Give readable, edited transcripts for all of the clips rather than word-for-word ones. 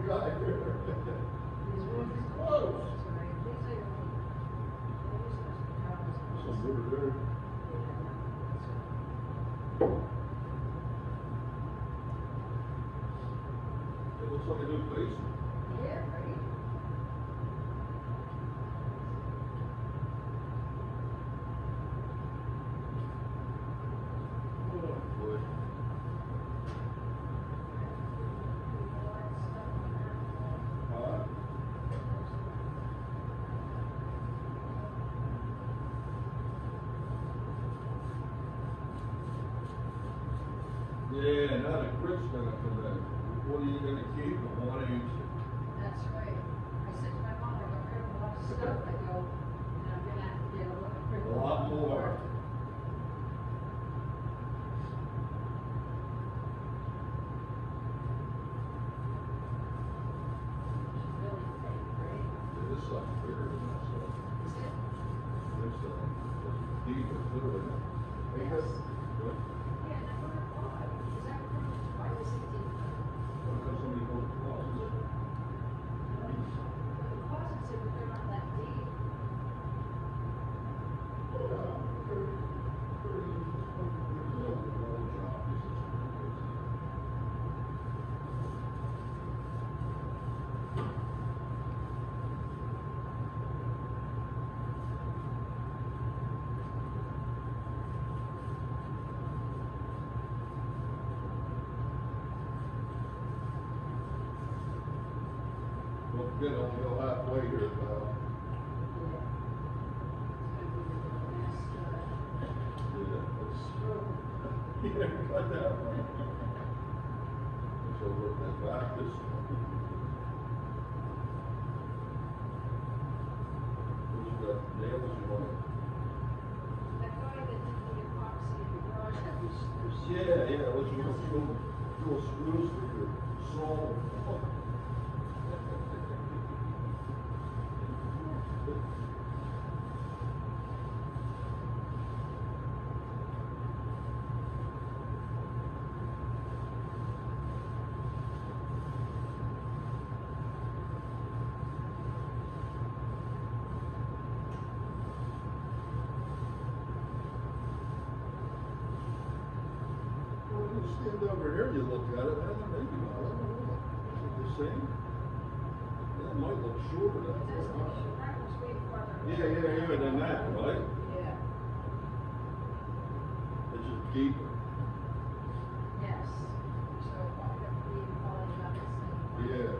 guy here. He's close. Some river there. It looks like a new basement. Yeah, right. Yeah, now the grip's gonna come in. What are you gonna keep? The 1 inch? That's right. I said to my mom, I got rid of a lot of stuff. I go, and I'm gonna have to get a A lot more. She's really thick, right? Yeah, this stuff's bigger than that stuff. Is it? It's deeper, literally. Hey, Yes. good. Yeah, and I wonder why. Is that why is it deep? Because somebody goes to closets. The closets, but they're not that deep. Don't forget, only go halfway here, pal. Yeah, cut that one. So work that back this one. What you got, nails you want? That guy that did the epoxy in the garage, that was. Yeah, what you want, drill screws for your saw. Stand over here, you look at it, maybe not, I don't know. Is it the same? That might look shorter that way. That was way farther. Yeah, even than that, right? Yeah. It's just deeper. Yes. So probably have to be probably about the same. Yeah.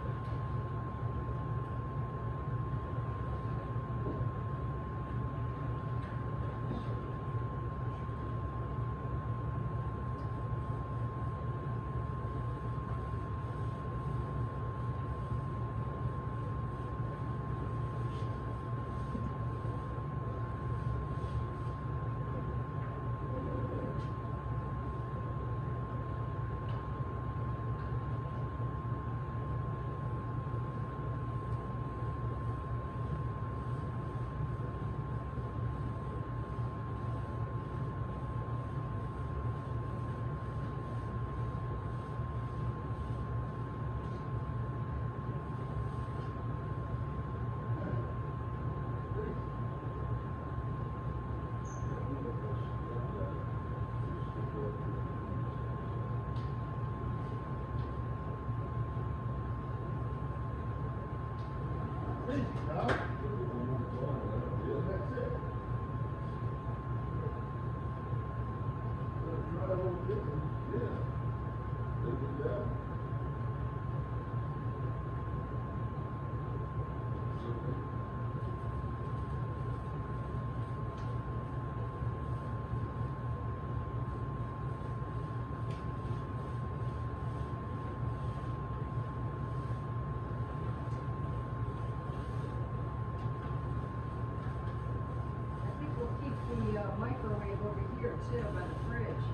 Microwave over here too, by the fridge.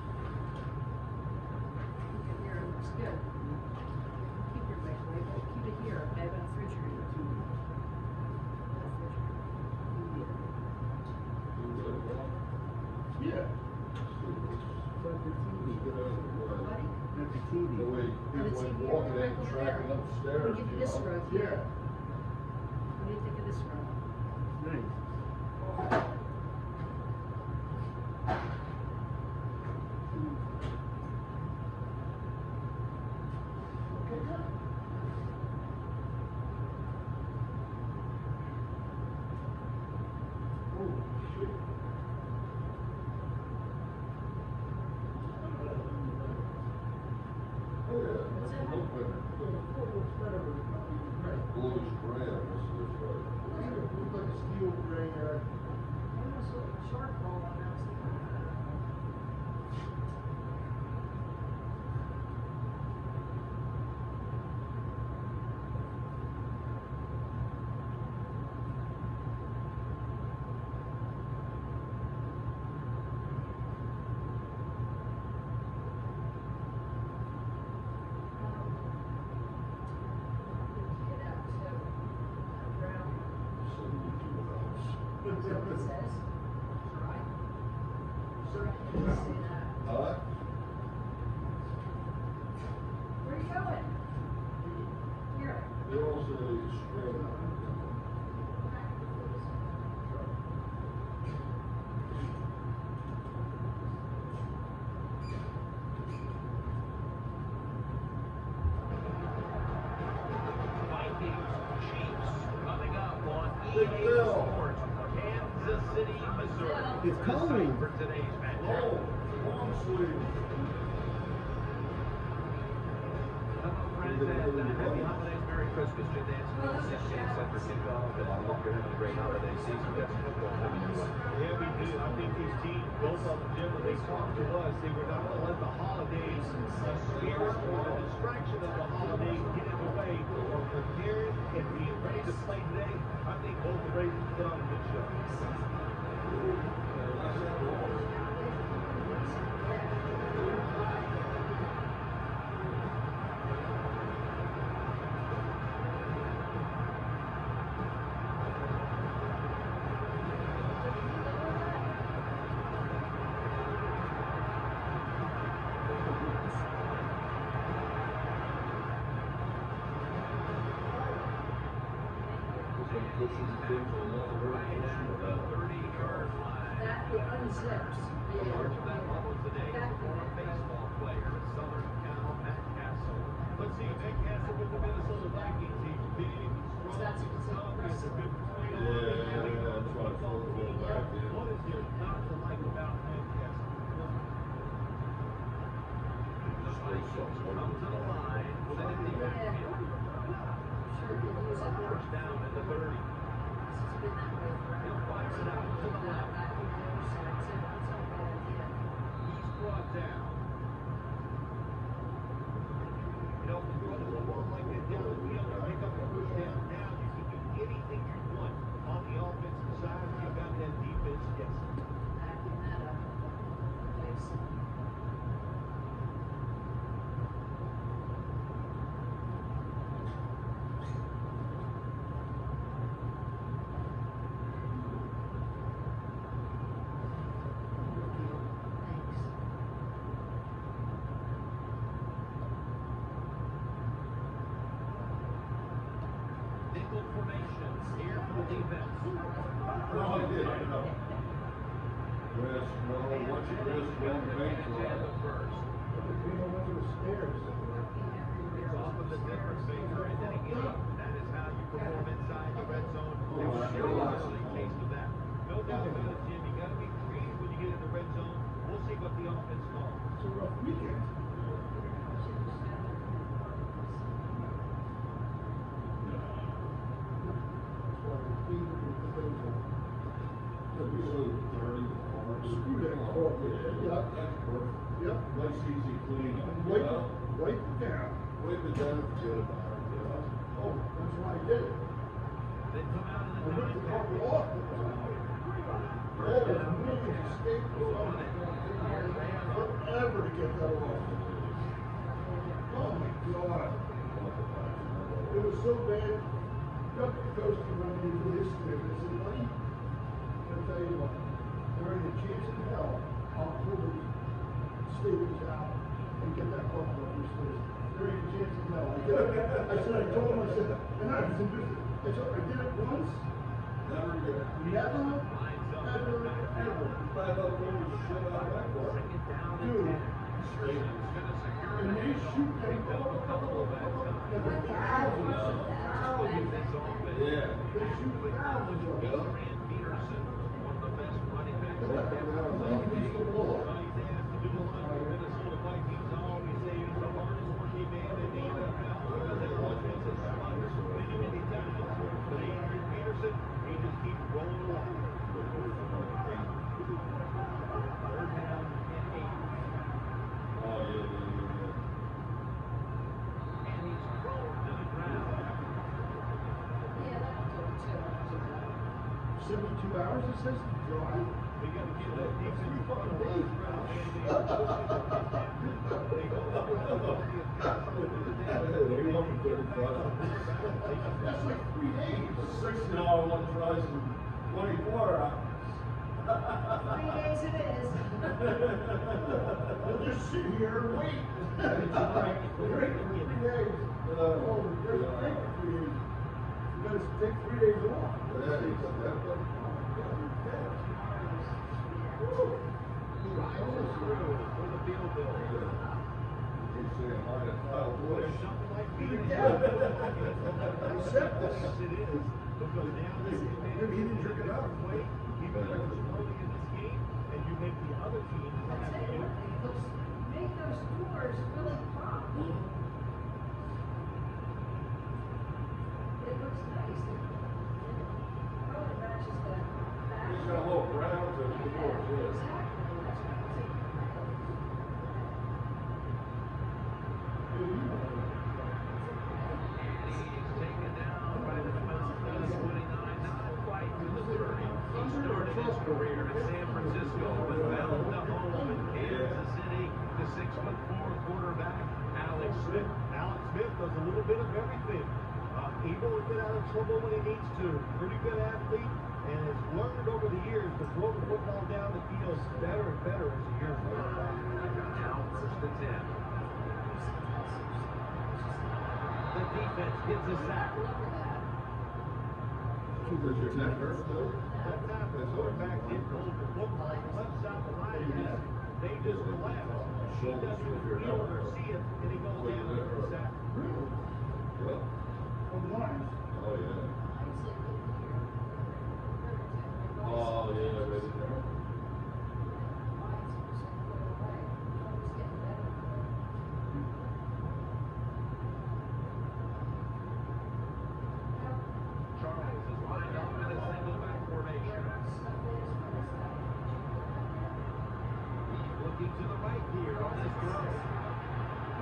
Keep it here, it looks good. Keep your microwave, but keep it here, okay, by the refrigerator. Yeah. Buddy? The way people walking in, tracking upstairs. What do you think of this you know? road here? What do you think of this road? Nice. Okay, good. Oh, shit. Oh, yeah. What's that? Look better. Bluish gray, I guess it is, right? Looks like a steel gray, Almost a little charcoal on that. Get out too. Brown. Is that what it says? Right. Sure, I didn't see that. Huh? Where you going? Here. They all say straight out. Vikings, Chiefs, coming up on Big EA Bill. Sports, Kansas City, Missouri. It's coming. For today's match. Oh, long sleeve. Hello, friends, and happy holidays, Merry Christmas. Jim Nancy, City Center kickoff, and I hope you're having a great holiday season. Got some football coming your way. Yeah, we do. I think these teams, both of them, Jim, when they talked to us, they were not going to let the holidays, the spirit or the distraction of the holidays get in the way of preparing and being ready to play today. I think both are ready to put on a good show. Some cushion things on the Right at the 30-yard line. That it unzips. Charge of that bubble today is a former baseball player, Southern Cal, Matt Castle. Let's see, Matt Castle with the Minnesota Vikings. He's big, strong, That's tough, he has a good point. Yeah, that's right. Football back in. What is there not to like about Matt Castle? The Vikings come to the line with an empty backfield. Sure could use it. First down at the 30. This has been that way forever. He'll fire it out to the left. Back on the other side, so it's not a bad idea. He's brought down. You know, when you run the football like that down the field and pick up a first down, now you can do anything you want on the offensive side. You got that defense, yes. Backing that up. Place. Thanks. Nickel formation here for the defense. No idea, you know. Rest, well, once you rest, one bank At the first. It's often the difference maker in any game. That is how you perform inside the red zone. Extremely case of that. No doubt about it, Jim. You got to be creative when you get in the red zone. We'll see what the offense calls. It's a rough weekend. That's why the team is the things that It'd be so dirty, hard. Screw that car. Yeah, that's perfect. Yep. Nice, easy clean. wipe it, wipe it down. Wipe it down and forget about it, you know? Oh, that's why I did it. They come out I of the ripped the carpet off. All the million escaped forever to get that off. Oh my God. It was so bad. Duck goes to run into his crib and said, buddy, I'll tell you what, there ain't a chance in hell I'll pull the staples out and get that bubble off your stairs. There ain't a chance in hell. said, I told him, I said, and I was in business. I said, I did it once. Never again. Never, ever, ever. Find out where you shit out of that bar. Second down and Dude. 10. Houston's going to secure And the they shoot them Picked up a couple of bad times. With this offense. Yeah. They shoot thousands of them. Rand Peterson, one of the best running backs They they've ever don't played. use the ball. Well, he's asked to do a lot for Minnesota Vikings. I always say he's the hardest working man in the NFL. Because that offense is sluggish many, many times. But Adrian Peterson, he just keeps rolling along. Third down and 8. Oh, yeah. And he's thrown to the ground. Yeah, that'll do it too. 72 hours, it says, to drive? We got to get that defense fucking days around, man. They are pushing the defense. They go up and down. They won for 35. That's like 3 days. 6 hour one tries in 24 hours. 3 days it is. They'll just sit here and wait. Break for 3 days. Oh, there's a break for 3 days. You gotta take 3 days off. Yeah, he's Drives through for the field goal. saying hi to Kyle Busch. Something like Peter. Accept this. Yes, it is. Because now this is Maybe he didn't drink it up. way. He was early in this game, and you make the other team I'll have tell to you do what, it. it looks, make those doors really pop. It looks nice. It probably matches the back. He's got a little brown to the door, too. Exactly, that's what I was thinking. He's taken down by the 29, not quite to the 30. He started his career in San Francisco, but fell to home in Kansas City. The 6'4" quarterback, Alex Smith. Alex Smith does a little bit of everything. Able to get out of trouble when he needs to. Pretty good athlete, and has learned over the years to throw the football down the field better and better as the years go by. Now first and 10. The defense gets a sack. Does your neck hurt, though? That time the quarterback didn't hold the football left side of the line. They just collapsed. He doesn't feel or see it, and he goes down and gets a sack. Well, From Lions. oh, yeah. Oh, yeah, ready there. Charles is lined up in a single back formation. He's looking to the right here on this throw.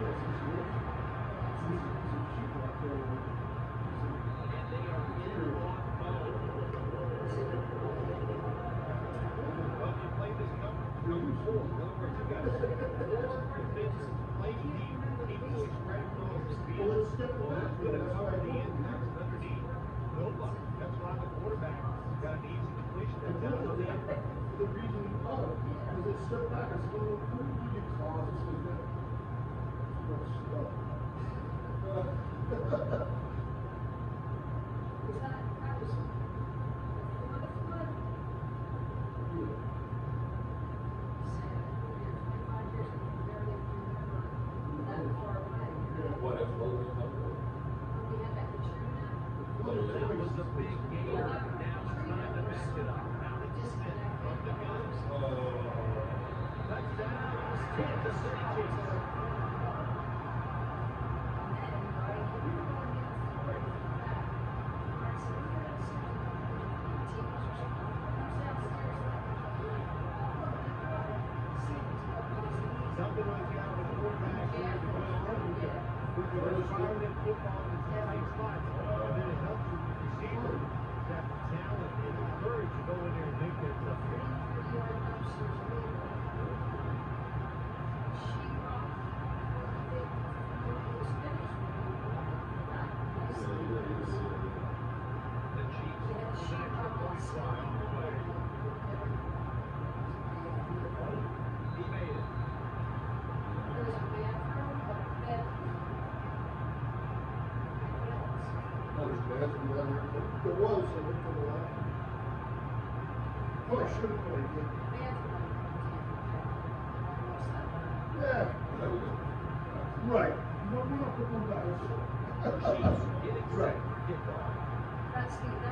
And they are in on mode. Well, you play this cover 4. In other words, you got 4 defenses play deep, equally spread across the field. Well, it's different. Who's going to cover the impacts underneath? Nobody. That's why the quarterback got an easy completion. And That's one out of of the, the the reason he called it, because it stepped back, I said, well, who do you call this? Is that? Well, stuff. What, if Logan comes in? That was a big gain. Now it's time to back it up. Alex Smith from the gun. Touchdown, Kansas City Chiefs. Something like that with a quarterback who can respond in football in the tight spots. And then it helps you with receivers to have the talent and the courage to go in there and make that tough throw. The Chiefs sack the point fly on the way. He made it. down there. There was, I looked for the last. Oh, I should have played it. Yeah. Right. No, we're not putting them back. Right. That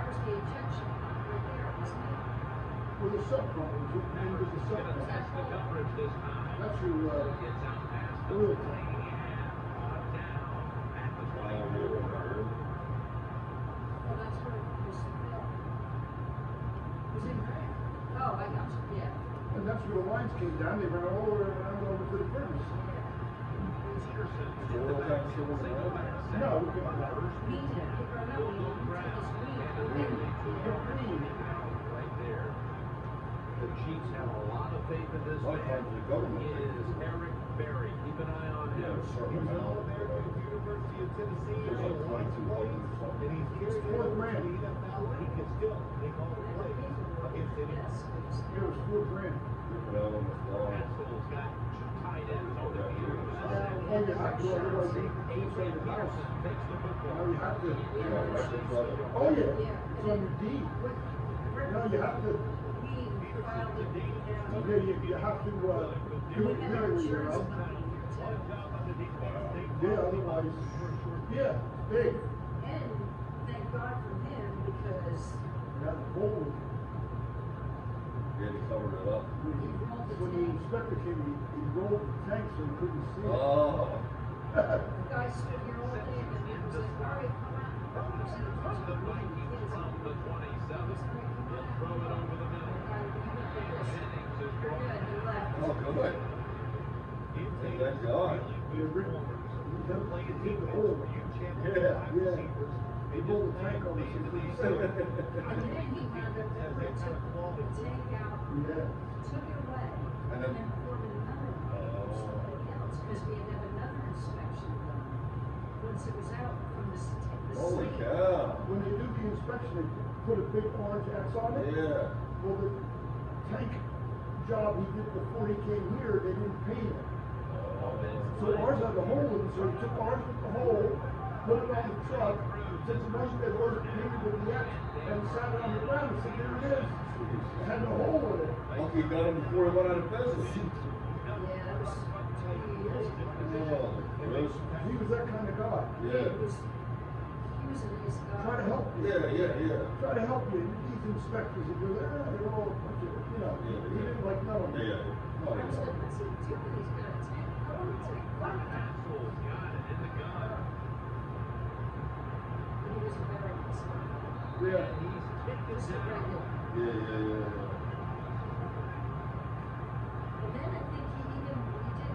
was the ejection right there, wasn't it? With a subpump, was it? And with the subpump. That's your, oil tank. Oh, that's where it was filled. Was it right? Oh, I got you, yeah. And that's where the lines came down. They ran all the way around over to the furnace. No, we got that. We did, or no, we did this week. Right there. The Chiefs have a lot of faith in this Like man. the government. He is Eric Berry. Keep an eye on him. He's an All-American at the University of Tennessee. He's a white plays, and he's carried it over to the NFL. He can still make all the plays against anyone. It was $4,000. Nashville's got two tight ends on the field. Oh, you have to, otherwise you can't play the house. Takes the football. No, you have to. Oh, yeah. It's on your deed. No, you have to. Okay, you have to, do it legally, you know? Yeah, otherwise, yeah, big. And thank God for him because Yeah, the whole, Yeah, he covered it up. when the inspector came, he rolled the tank so he couldn't see it. Oh. the guy stood here all day and he was like, all right, come out. The Vikings from the 27. He'll throw it over the middle. Jennings is You're brought good, you left. Oh, good. Thank God. They play it deep the hole. Yeah. They rolled the tank on us and couldn't see it. And then he wound up, took the tank out, Yeah. took it away, And and then- then poured another one for somebody else, because we had to have another inspection done. Once it was out from the Holy state. cow. When they do the inspection, they put a big orange X on it. Yeah. Well, the tank job he did before he came here, they didn't paint it. So ours had the hole in it, so he took ours with the hole, put it on the truck, took the ones that wasn't painted with the X, and sat it on the ground and said, there it is. It had no hole in it. Lucky he got him before he went out of business. Yeah, that was 20 years ago. Oh, gross. He was that kind of guy. Yeah. He was a nice guy. Try to help you. Yeah. Try to help you. These inspectors that go there, they're all a bunch of, you know, he didn't like none of them. Yeah. Oh, I yeah. said, Tiffany's got a tank. I want to take one. Axel's got it in the gun. He was a very nice guy. Yeah. He's kicked it Just a down. regular. Yeah. And then I think he did The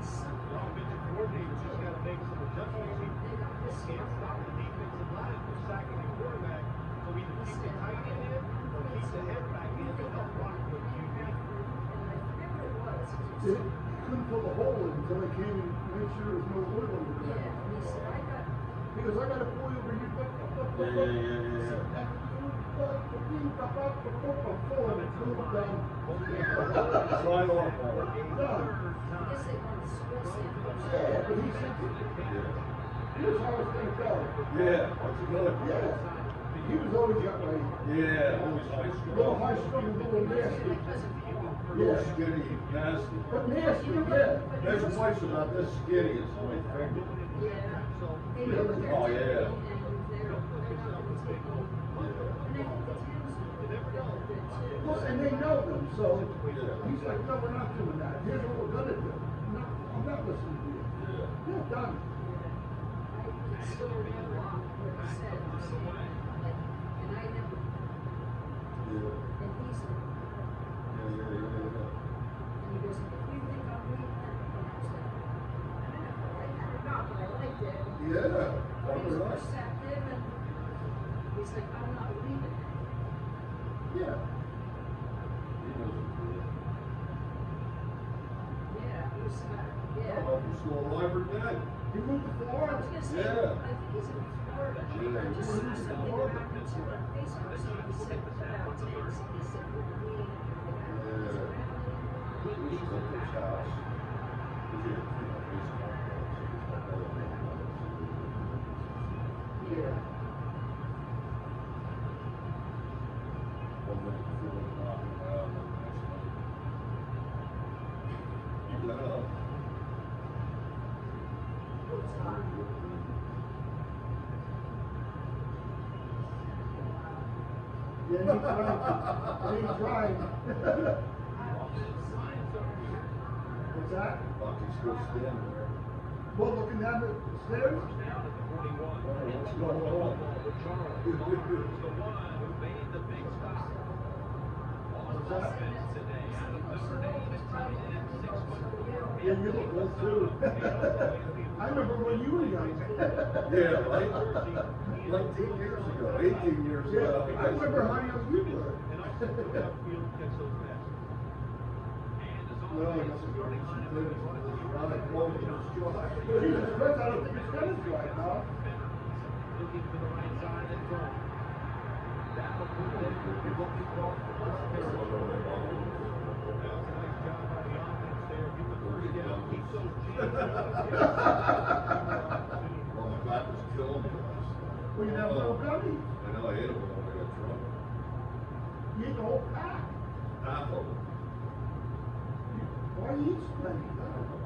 something. offensive coordinator just got to make some adjustments. They got this. Can't stop the defensive line from sacking the quarterback. So either keep the tight end in or keep the head back in to help block the QB. And I forget what it was. They couldn't put the hole in until they came and made sure there was no oil in the Yeah, ground. and he said, I got, He goes, I got a boy over here. Yeah. Slide off. I guess they wanted to split samples. Yeah, but he said, here's how it's gonna go. Yeah. What's it going? Yeah. He was always that way. Yeah. Always high A little strung. high strung, a little nasty. Real skinny, nasty. But nasty, yeah. There's a place about this skinny is my finger. Yeah. They know what they're Oh, doing, yeah. and they're not gonna take it. And I think the towns are good too. Well, and they know them, so he's like, no, we're not doing that. Here's what we're gonna do. I'm not listening to you. Yeah, done. I can still remember what he said, he said, like, and I never, Yeah. and he's like, and he goes, if you think I'm weak, then I'm upset. I don't know, I like that or not, but I liked it. Yeah. But he's Right. perceptive and he's like, I'm not leaving. Yeah. He knows what to do. Yeah, he was, I yeah. don't know if he's still alive or dead. He moved to I Florida. was gonna say, Yeah. I think he's in Florida. I just saw something around him too on Facebook, so he said about tanks, and he said, we're meeting at the Yeah. He's at his house. He's here, Yeah. Yeah, he ain't trying. He ain't trying. What's that? Bucky's still standing there. Well, looking down the stairs? Down at the 41. What's It's going on? Charles. Charles, the one who made the big stop. On offense today, out of Notre Dame, is tied in at 6'4". Yeah, you look good too. I remember when you were young. Yeah, right? 19 years ago, 18 years ago. Yeah, I remember how young you were. And also the upfield gets those passes. And as Well, always, it's the starting lineup is one of the Jesus Christ, I don't think it's gonna dry, huh? looking to the right side and zone. That'll put them in what we call plus territory. That's a nice job by the offense there. Get the first down, keep those chains going. Well, my back was killing me last night. Well, you never know, Gummy. I know, I ate it when I got drunk. You ate the whole pack. Apple. Why you eat so many? I don't know.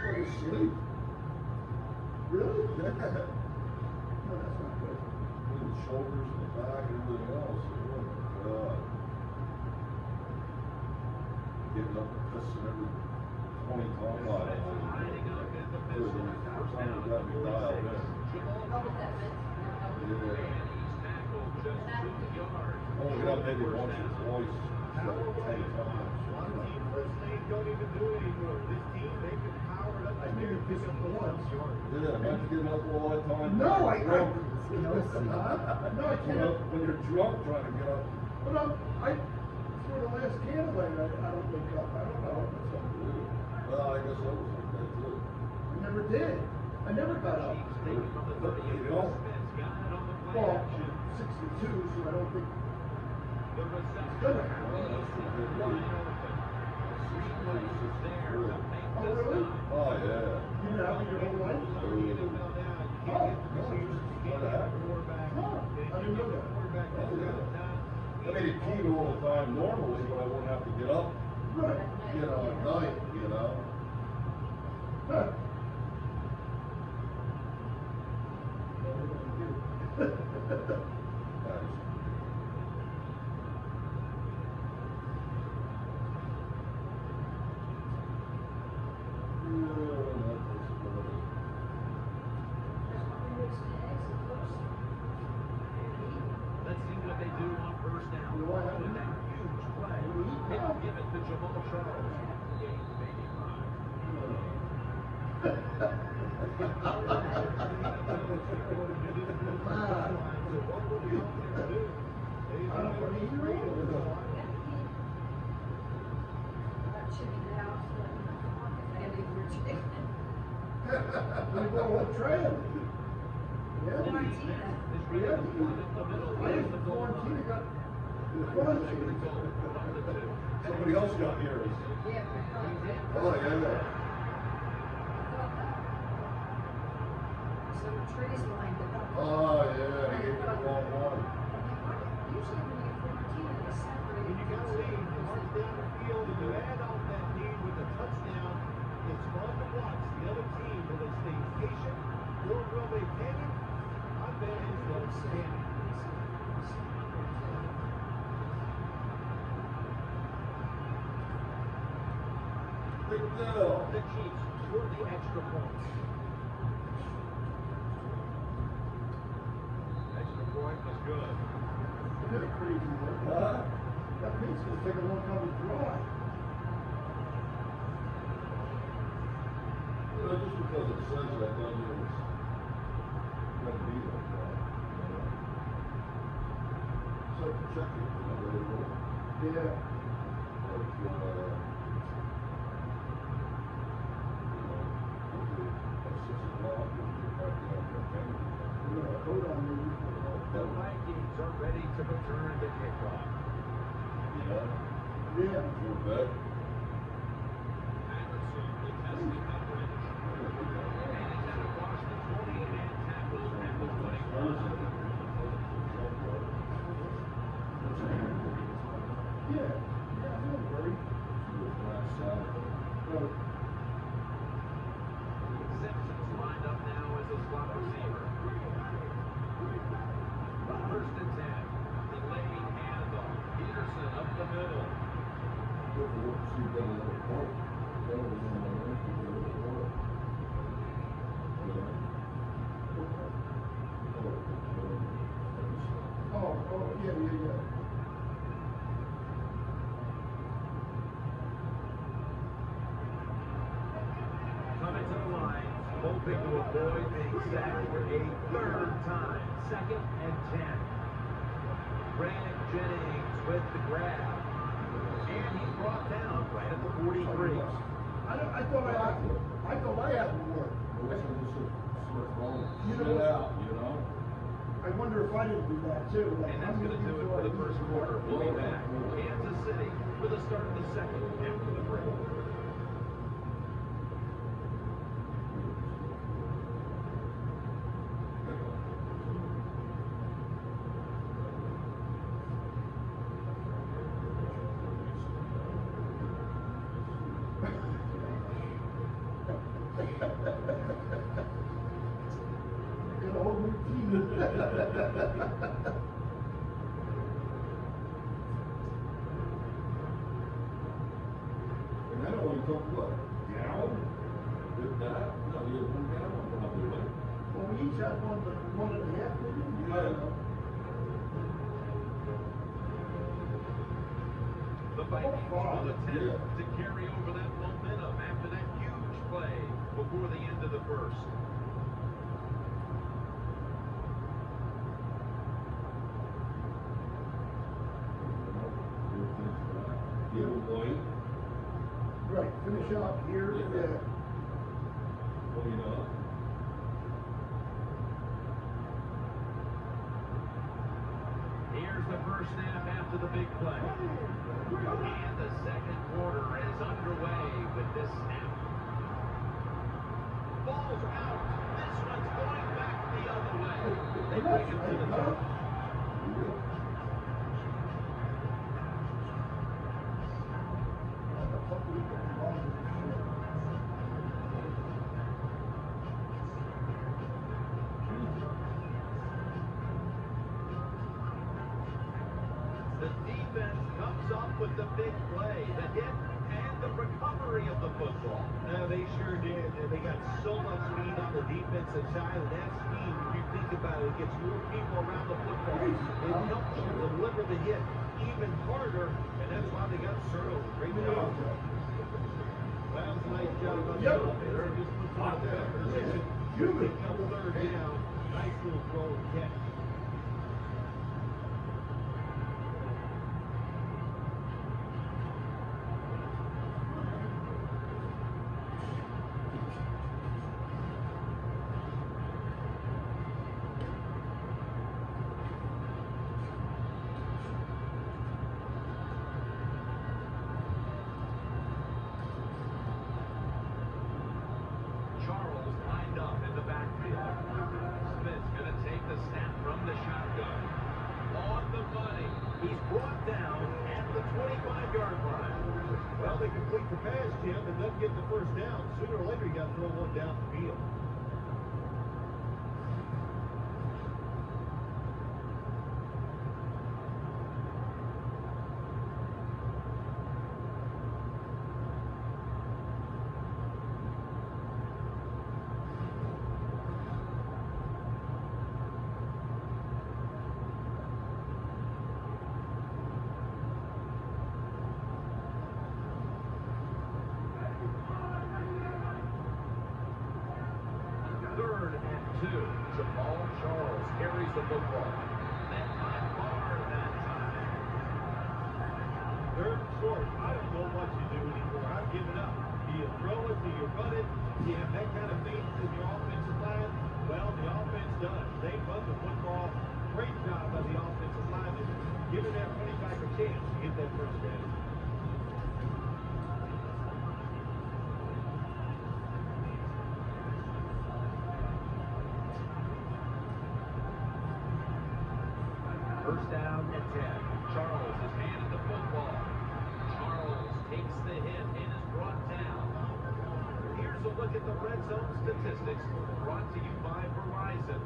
Go to sleep. Really? Yeah. No, that's not good. The shoulders and the back and everything else. Oh my God. Getting up and pissing every 20 times out of it. It was the first time it got me dialed in. Yeah. Oh, we got maybe once or twice. Like 10 times. One team listening don't even do it anymore. This team, they can power it up. I knew you'd pick up the ones. Yeah, not getting up all the time. No, I Drunk. you know, no, I can't. When you're drunk trying to get up. But for the last candlelight, I don't wake up. I don't know. Well, I guess I was like that too. I never did. I never got up. You don't? Well, 62, so I don't think it's gonna happen. Oh, really? Oh, yeah. You been out your whole life? Oh, no, just let it happen. Oh, I didn't know that. Oh, yeah. I mean, it peed all the time normally, but I wouldn't have to get up, Right. you know, at night, you know. Huh. Nice. Let's see what they do on first down. With that huge play. They'll give it to Jamal Charles. We go on trail. Yeah. I used to quarantine, I got quarantine. Somebody else got here. Oh, yeah. Some trees lined up. Oh, yeah, he gave me the wrong one. Usually when you get quarantine, they separate. When you got lead, march down the field, and you add on that lead with a touchdown, it's fun to watch. The other team, will they stay patient, or will they panic? I bet it's they'll panic. Big deal. The Chiefs score the extra points. Extra point was good. They're crazy, though. Huh? That means it's gonna take a long time to dry. Just because it says that doesn't mean it's gonna be like that. You know? So check it, you know, they will. Yeah. Like, you know, hopefully at 6 o'clock, we'll get back down there. We're gonna vote on me. The Vikings are ready to return to kickoff. Yeah. Yeah. You bet. Anderson will test the coverage. And he's out across the 20 and tackles at the 21. Yeah. Yeah, don't worry. Simpson's lined up now as a slot receiver. First and 10. Delayed Yeah, yeah, yeah. Coming to the line, hoping to avoid being sacked for a third time. 2nd and 10. Greg Jennings with the grab. And he's brought down right at the 43. I thought I had to work. I wonder if I didn't do that too. Like, And that's going to do it for the first quarter. We'll be back. Kansas City for the start of the second after the break. Got a whole routine. And that only took what? Down? With that? No, you had one down, probably, right? Well, we each had one and a half, didn't we? Yeah. The Vikings will attempt to carry over that momentum after that huge play before the end of the first. White. Right, finish up here. Yeah. Clean up. Here's the first snap after the big play. And the second quarter is underway with this snap. Ball's out. This one's going back the other way. They bring it to the top. The defense comes up with the big play, the hit, and the recovery of the football. They sure did. They got so much speed on the defensive side, and that speed, if you think about it, gets more people around the football. It helps you deliver the hit even harder, and that's why they got turnover. Great job. That was a nice job on the offense. Just puts them in that position. Pick up third down. Nice little throw and catch. Charles lined up in the backfield. Smith's going to take the snap from the shotgun. On the money. He's brought down at the 25-yard line. Well, they complete the pass, Jim, and doesn't get the first down. Sooner or later, you got to throw one down the field. Third and 2. Jamal Charles carries the football. Then by far that time. Third and short. I don't know what you do anymore. I've given up. Do you throw it? Do you run it? Do you have that kind of faith in your offensive line? Well, the offense does. They run the football. Great job by the offensive line. Giving that running back a chance to get that first down. First down and 10. Charles is handed the football. Charles takes the hit and is brought down. Here's a look at the red zone statistics brought to you by Verizon.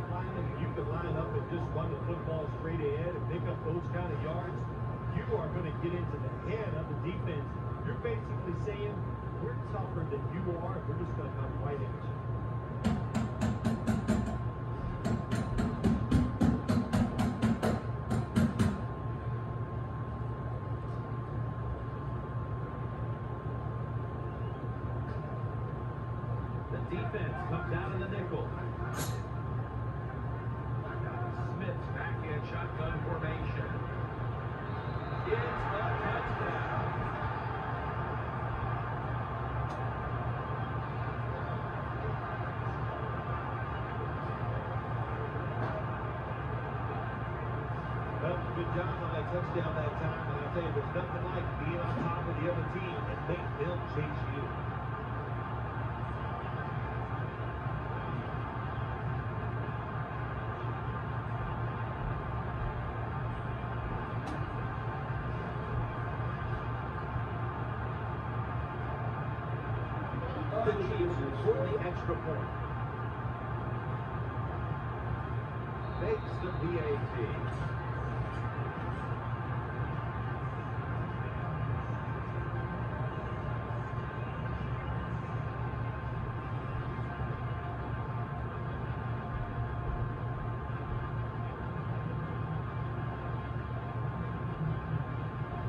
offensive lineman, you can line up and just run the football straight ahead and pick up those kind of yards, you are going to get into the head of the defense. You're basically saying, we're tougher than you are. We're just going to come right at you. Defense comes out in the nickel. Smith's back in shotgun formation. It's a touchdown. Well, good job on that touchdown that time. And I tell you, there's nothing like being on top of the other team and make them chase you. The Chiefs for the extra point. Makes the PAT.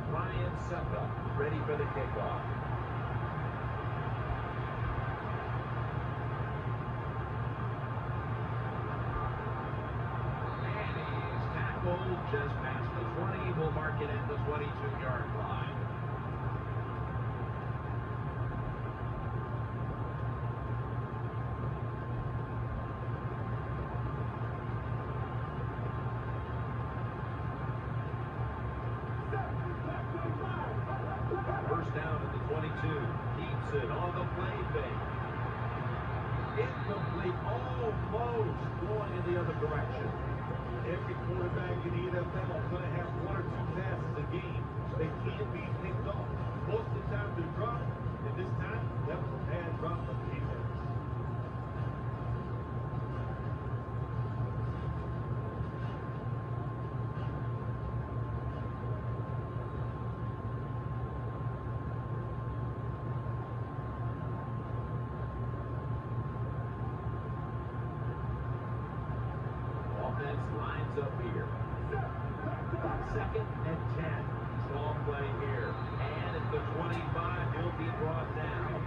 Ryan Suckup ready for the kickoff. Just past the 20, will mark it at the 22-yard line. First down at the 22. Keeps it on the play fake. Incomplete, almost going in the other direction. Every quarterback in the NFL is going to have one or two passes a game. They can't be picked off. Most of the time they're dropped, and this time that was a bad drop of the defense. Lines up here. Second and 10. Small play here. And at the 25, he'll be brought down.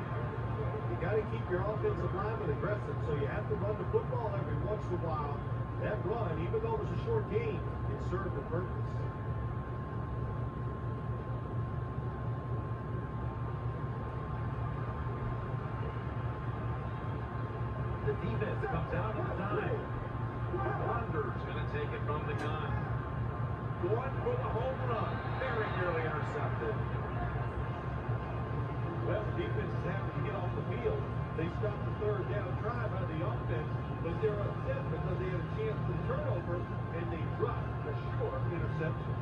You got to keep your offensive lineman aggressive, so you have to run the football every once in a while. That run, even though it was a short game, it served a purpose. The defense comes out on the dive. Wonder's going to take it from the gun. Going for the home run. Very nearly intercepted. Well, the defense is having to get off the field. They stopped the third down drive out of the offense, but they're upset because they had a chance for the turnover, and they dropped a short interception.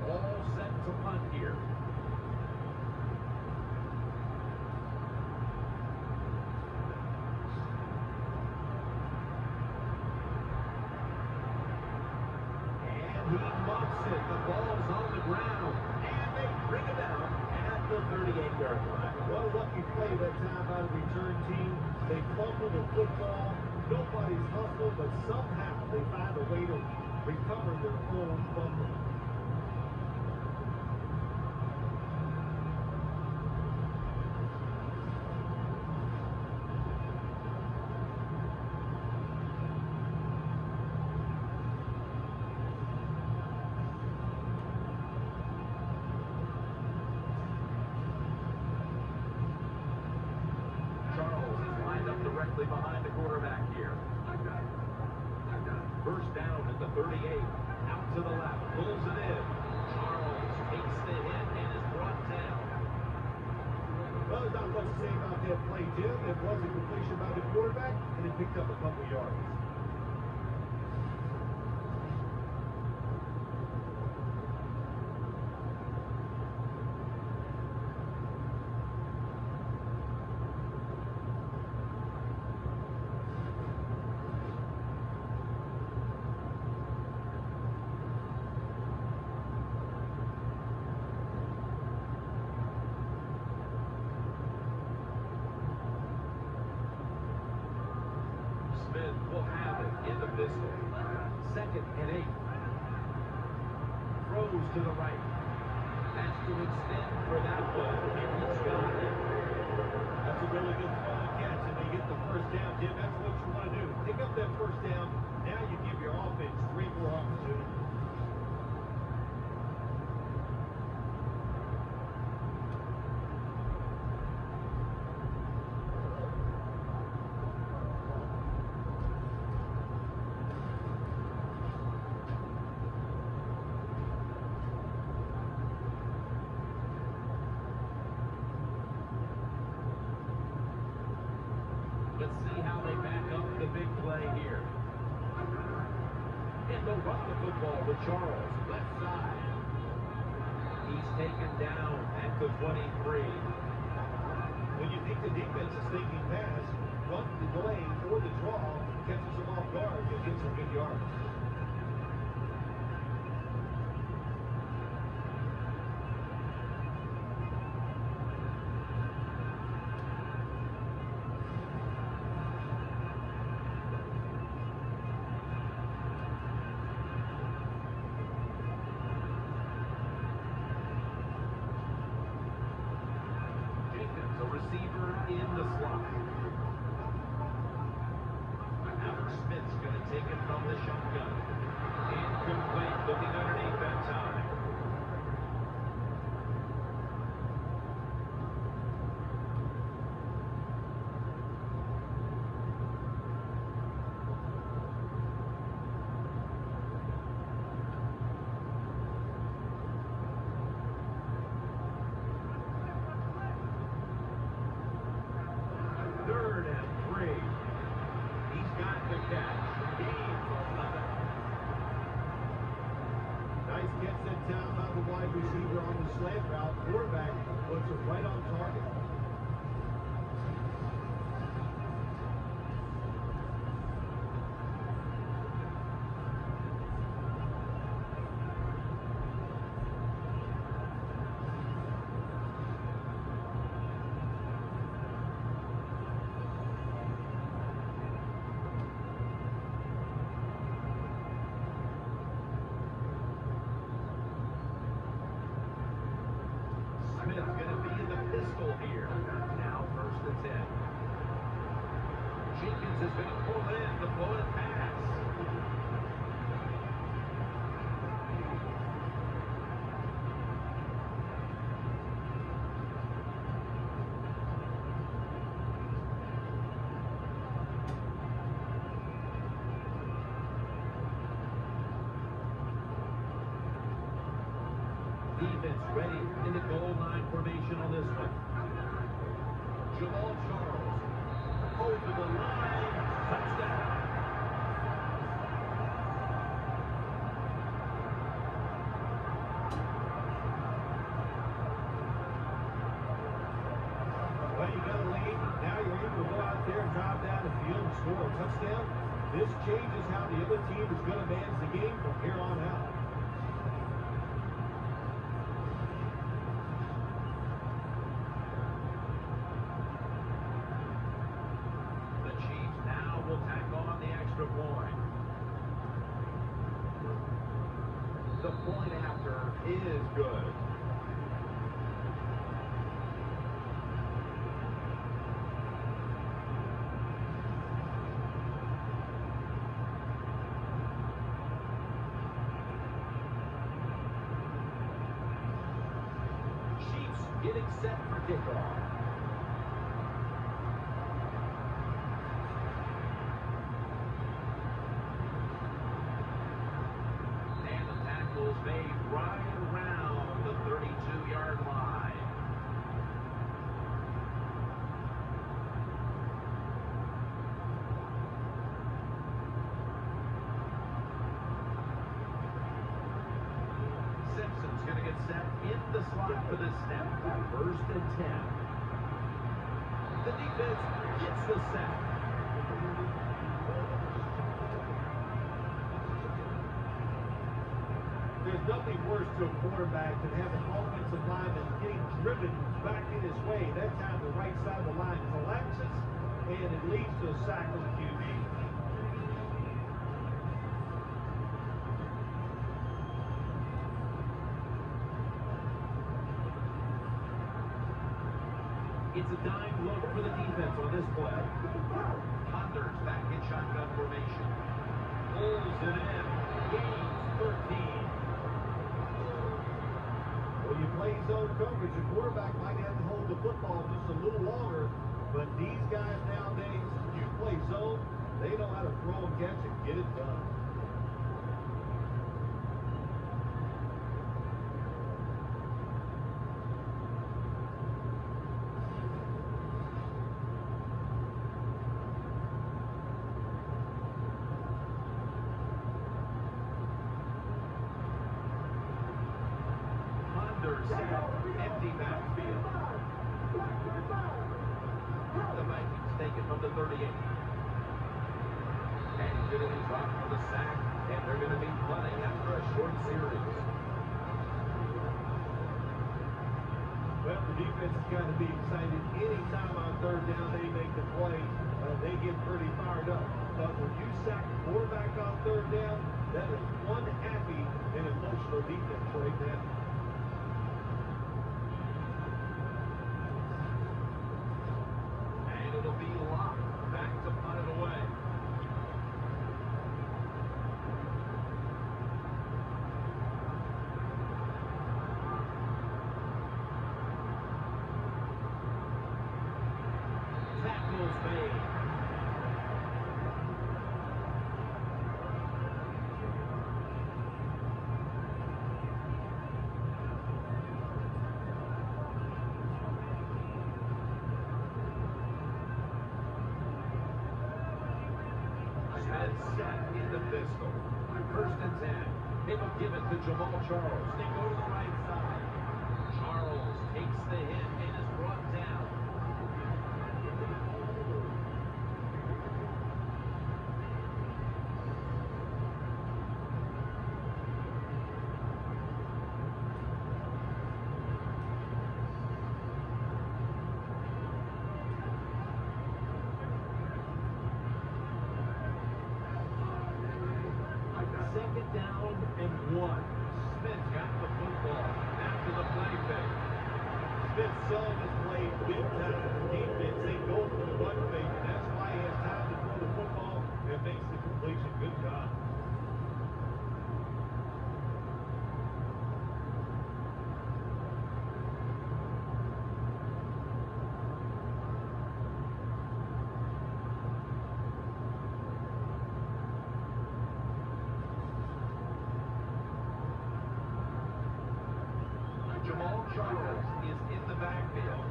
All set to punt here. And he muffs it. The ball's on the ground. And they bring it down at the 38-yard line. What a lucky play that time by the return team. They fumbled the football. Nobody's hustled, but somehow they find a way to recover their own fumble. Directly behind the quarterback here. First down at the 38. Out to the left. Pulls it in. Charles takes the hit and is brought down. Well, there's not much to say about that play, Jim. It was a completion by the quarterback, and it picked up a couple yards. whistle. 2nd and 8. Throws to the right. That's to extend for that one. And he's got it. That's a really good throw and catch, and they get the first down, Jim. That's what you want to do. Pick up that first down. Now you give your offense 3 more opportunities. Let's see how they back up the big play here. And they'll run the football with Charles, left side. He's taken down at the 23. When you think the defense is thinking pass, run the delay or the draw, catches them off guard, and gets some good yards. Jenkins, a receiver in the slot. Now Smith's going to take it from the shotgun. Incomplete, looking underneath that time. Third and 3. He's got the catch. Gain for 11. Nice catch that time by the wide receiver on the slant route. Quarterback puts it right on target. Smith's going to be in the pistol here. Now 1st and 10. Jenkins is going to pull in the bullet pass. Defense ready in the goal line formation on this one. Jamal Charles over the line. Touchdown. Well, you got a lead. Now you're able to go out there and drive down the field and score a touchdown. This changes how the other team is going to manage the game from here on out. The Chiefs now will tack on the extra point. The point after is good. Chiefs getting set for kickoff. And the tackle's made right around the 32-yard line. Simpson's going to get set in the slot for the snap. 1st and 10. The defense gets the sack. There's nothing worse to a quarterback than having an offensive lineman getting driven back in his way. That time the right side of the line collapses, and it leads to a sack of the QB. It's a dime look for the defense on this play. Hunters back in shotgun formation. Pulls it in. Gains 13. When you play zone coverage, the quarterback might have to hold the football just a little longer. But these guys nowadays, you play zone, they know how to throw and catch and get it done. Empty backfield. The Vikings take it from the 38. And he's going to be dropped for the sack, and they're going to be punting after a short series. Well, the defense has got to be excited. Anytime on third down they make the play, they get pretty fired up. But when you sack the quarterback on third down, that is one happy and emotional defense right now. It'll be locked back to punt it away. Tackles made. Set in the pistol. First and 10. They will give it to Jamal Charles. They go to the right side. Charles takes the hit and is brought down. Second down and 1. Smith got the football after the play fake. Smith saw this play big time. The defense, they go for the run fake, and that's why he has time to throw the football and makes the completion. Good job. Jamal Charles is in the backfield.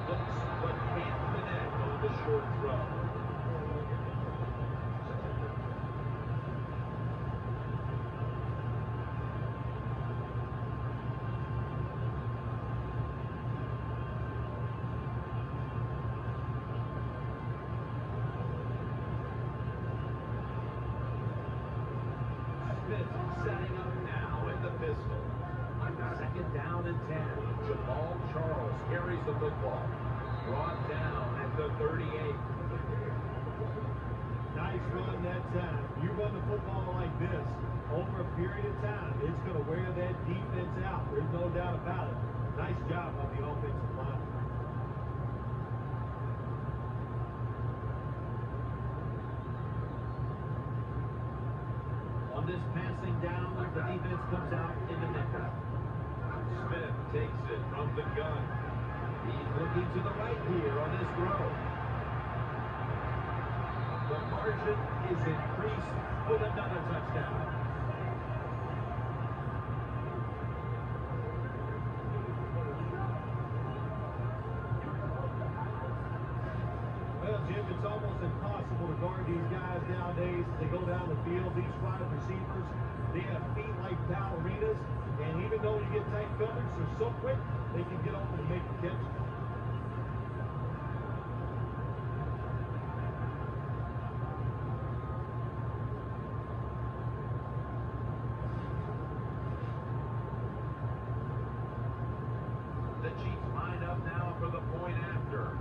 Looks but can't connect on the short throw. Smith setting up now in the pistol. Second down and 10. Jamal Charles carries the football. Brought down at the 38. Nice run that time. You run the football like this over a period of time, it's going to wear that defense out. There's no doubt about it. Nice job on the offensive line. On this passing down, the defense comes out in the nickel. Smith takes it from the gun. He's looking to the right here on this throw. The margin is increased with another touchdown. Well, Jim, it's almost impossible to guard these guys nowadays. They go down the field, these wide receivers, they have feet like ballerinas, and even though you get tight coverage, they're so quick, they can get open and make the catch. The Chiefs line up now for the point after.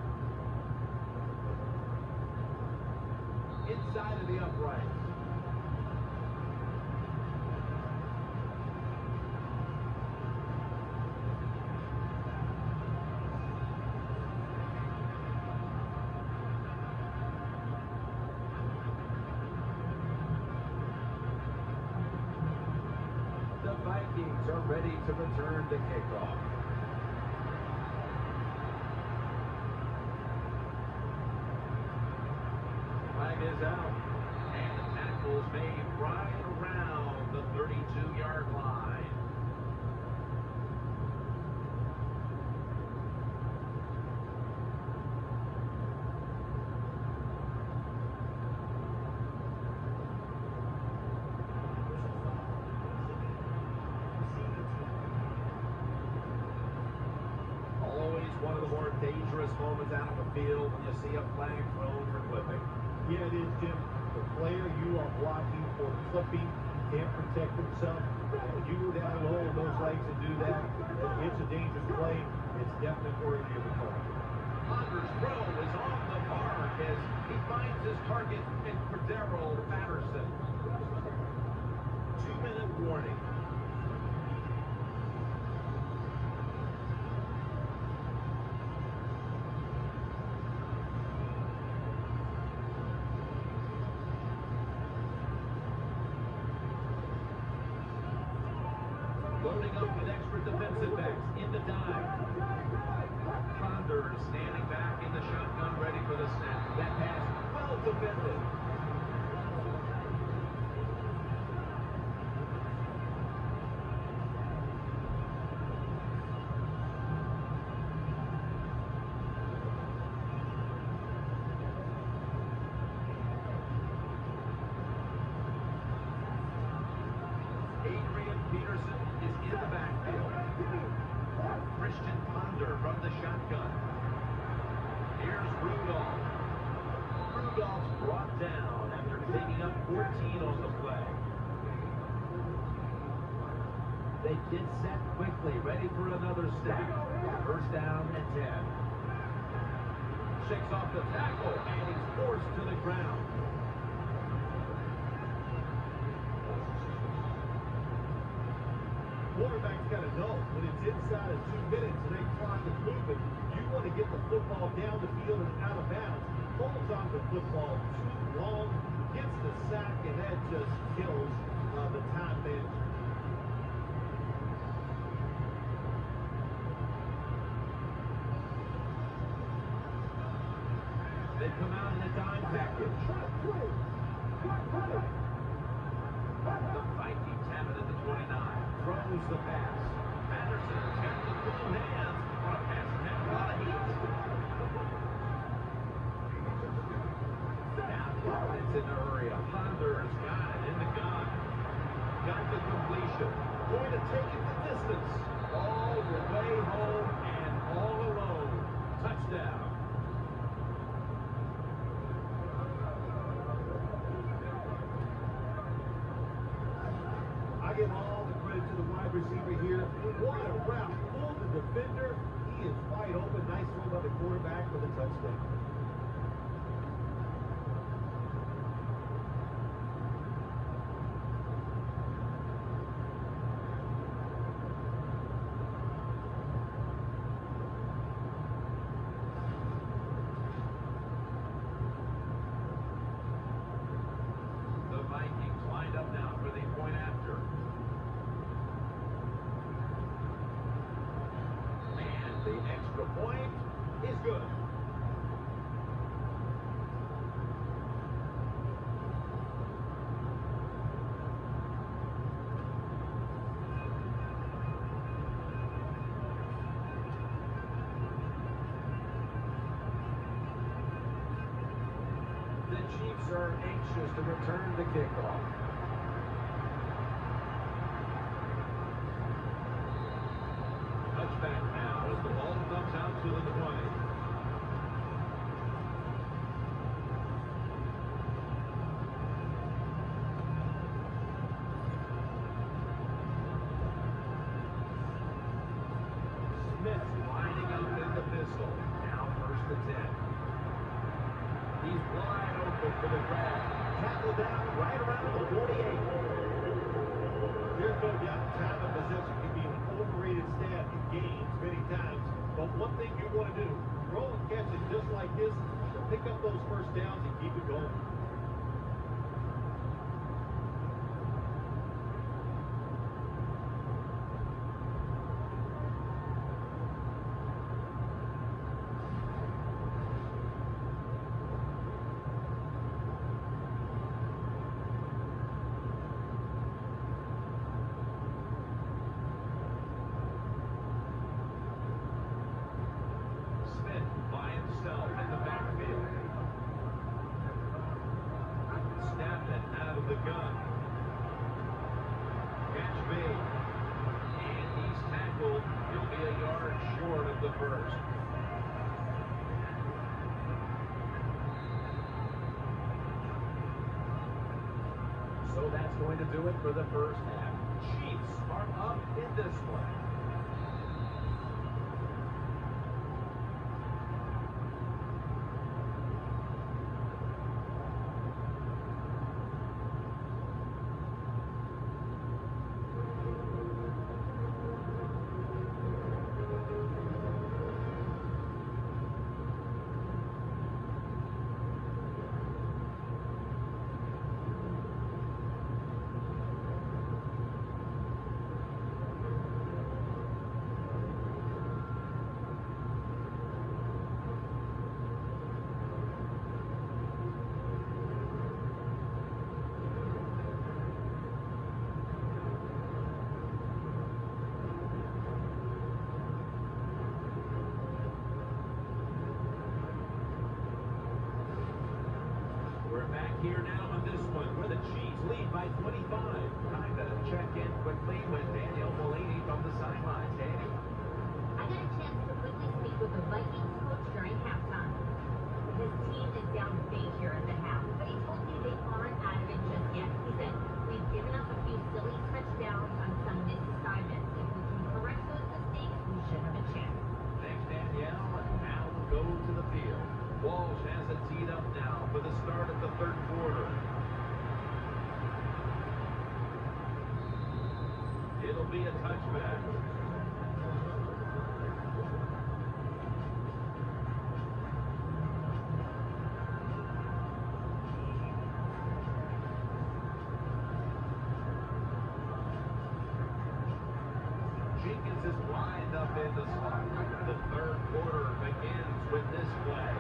Inside of the upright. Vikings are ready to return to kickoff. Flag is out. And the tackle's made right around the 32-yard line. One of the more dangerous moments out of the field when you see a flag thrown for clipping. Yeah, it is, Jim. The player you are blocking for clipping can't protect himself. When you go down low with those legs and do that, it's a dangerous play. It's definitely worthy of a call. Ponder's throw is on the mark as he finds his target in Cordero Patterson. 2-minute warning. Loading up with extra defensive backs in the dive. Ponder standing back in the shotgun, ready for the snap. That pass, well defended. Peterson is in the backfield. Christian Ponder from the shotgun. Here's Rudolph. Rudolph's brought down after taking up 14 on the play. They get set quickly, ready for another snap. First down and 10. Shakes off the tackle, and he's forced to the ground. Quarterback's got to know when it's inside of 2 minutes and they clock is moving, you want to get the football down the field and out of bounds. Holds on to the football too long, gets the sack, and that just kills the time management. They come out in a dime package. The Vikings have it at the 29. Throws the pass. Patterson's got the full hands on a pass and had a lot of heat. Now it's in a hurry. Ponder's got it in the gun. Got the completion. Going to take it the distance. All the way home and all alone. Touchdown. Give all the credit to the wide receiver here. What a route. Pulled the defender. He is wide open. Nice throw by the quarterback for the touchdown. The Vikings lined up now for the point after. The extra point is good. The Chiefs are anxious to return to kickoff. Touchback now as the ball comes out to the 20. Smith lining up in the pistol. Now first and 10. He's wide open for the grab. Tackle down right around the 48. Here's no doubt time of possession can be an overrated stat in games many times. But one thing you want to do, throw and catch it just like this, pick up those first downs and keep it going. the gun. Catch made. And he's tackled. He'll be a yard short of the first. So that's going to do it for the first half. Chiefs are up in this one. We're back here now on this one where the Chiefs lead by 25. Time to check in quickly with Daniel Mulaney from the sidelines. Danny? I got a chance to quickly speak with the Vikings coach during halftime. His team is down big here at the half, but he told me they aren't out of it just yet. He said, we've given up a few silly touchdowns on some missed assignments. If we can correct those mistakes, we should have a chance. Thanks, Danielle. And now we'll go to the field. Walsh has it teed up now for the start of the third quarter. It'll be a touchback. Jenkins is lined up in the slot. The third quarter begins with this play.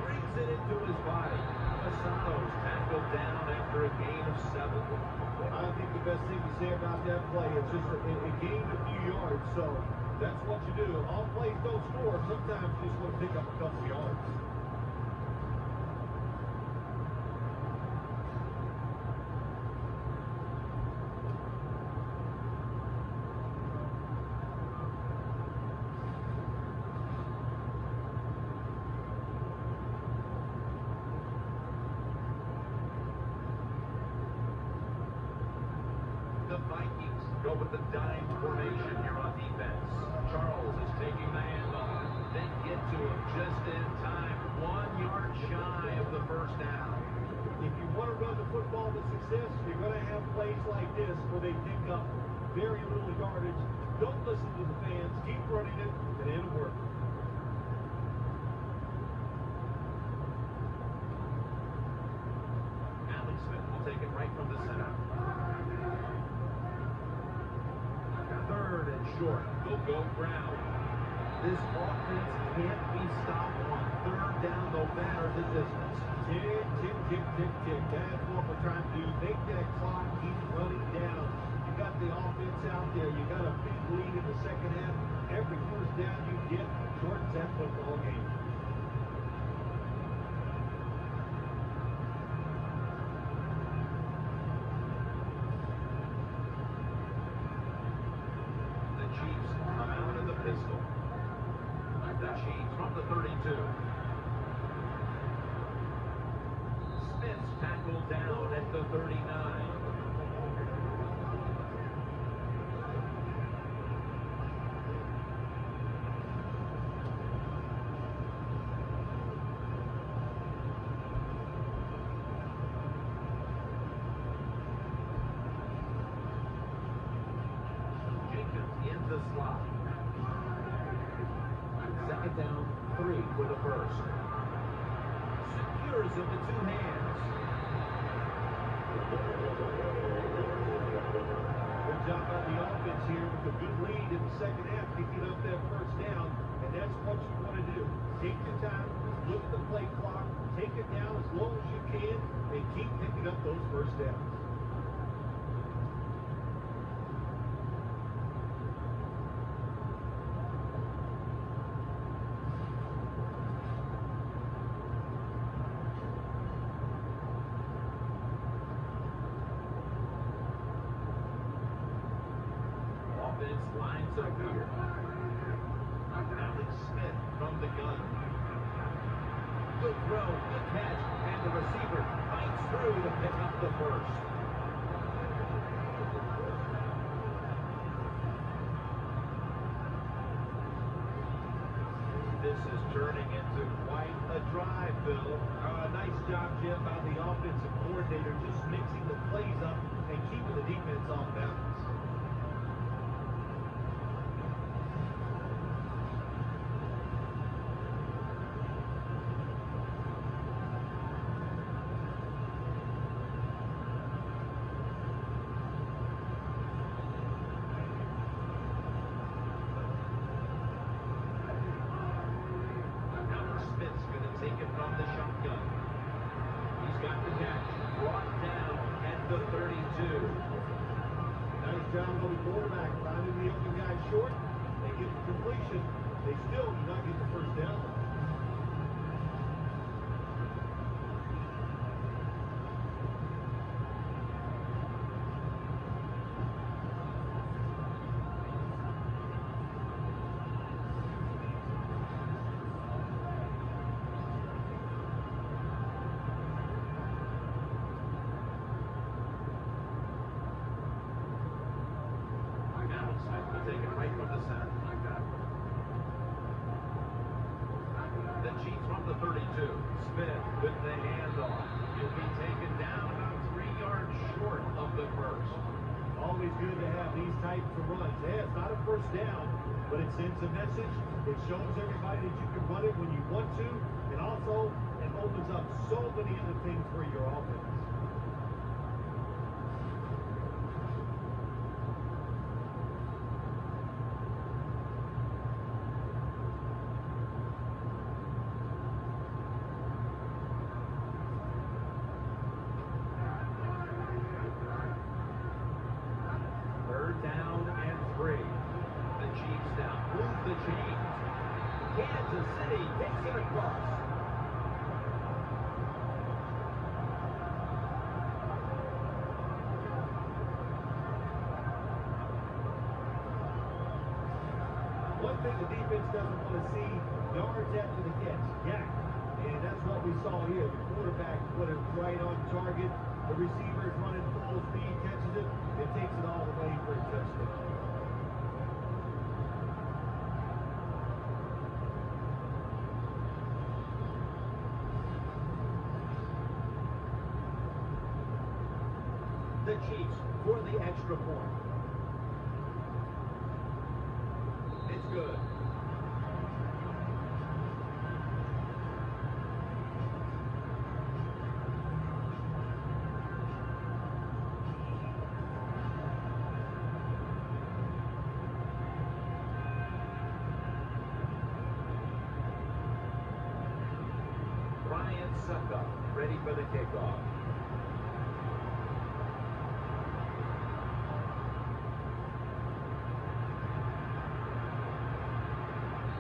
Brings it into his body. Asano's tackled down after a gain of 7. I think the best thing to say about that play, it's just it gained a few yards, so that's what you do. All plays don't score. Sometimes you just want to pick up a couple yards. The Vikings go with the dime formation here on defense. Charles is taking the handoff. They get to him just in time. 1 yard shy of the first down. If you want to run the football to success, you're going to have plays like this where they pick up very little yardage. Don't listen to the fans. Keep running it, and it'll work. Alex Smith will take it right from the center. Third and short. They'll go Brown. This offense can't be stopped on third down, no matter the distance. Tick, tick, tick, tick, tick. That's what we're trying to do. Make that clock keep running down. You got the offense out there. You got a big lead in the second half. Every first down you get shortens that football game. The Chiefs come out of the pistol. The Chiefs from the 32. Smith's tackled down at the 39. Jenkins in the slot. Second down, 3 for the first. Secures it with 2 hands. Good job by the offense here with a good lead in the second half, picking up that first down, and that's what you want to do. Take your time, look at the play clock, take it down as long as you can, and keep picking up those first downs. offense lines up here. Alex Smith from the gun. Good throw, good catch, and the receiver fights through to pick up the first. This is turning into quite a drive, Bill. Nice job, Jim, by the offensive coordinator, just mixing the plays up and keeping the defense off balance. Take it from the shotgun. He's got the catch. Brought down at the 32. Nice job on the quarterback, finding the open guy short. They get the completion. They still do not get the first down. Take it right from the center. The Chiefs from the 32. Smith with the handoff. He'll be taken down about 3 yards short of the first. Always good to have these types of runs. Yeah, it's not a first down, but it sends a message. It shows everybody that you can run it when you want to, and also it opens up so many other things for your offense. Down and 3. The Chiefs now move the chains. Kansas City takes it across. One thing the defense doesn't want to see, yards after the catch, yak. And that's what we saw here. The quarterback put it right on target. The receiver is running full speed, catches it, and takes it all the way for a touchdown. The Chiefs for the extra point. It's good. Suckup, ready for the kickoff.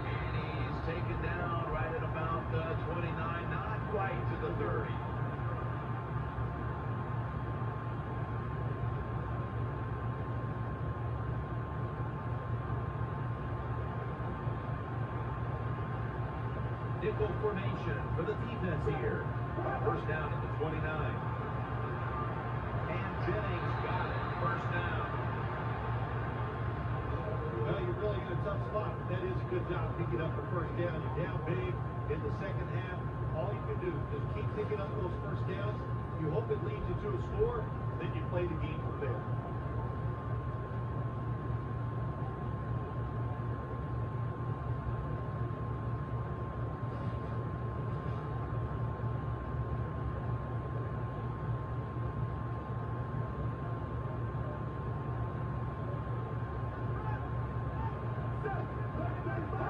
And he's taken down right at about the 29, not quite to the 30. Nickel formation for the defense here. First down at the 29. And Jennings got it. First down. Well, you're really in a tough spot. That is a good job picking up the first down. You're down big in the second half. All you can do is keep picking up those first downs. You hope it leads you to a score, then you play the game from there.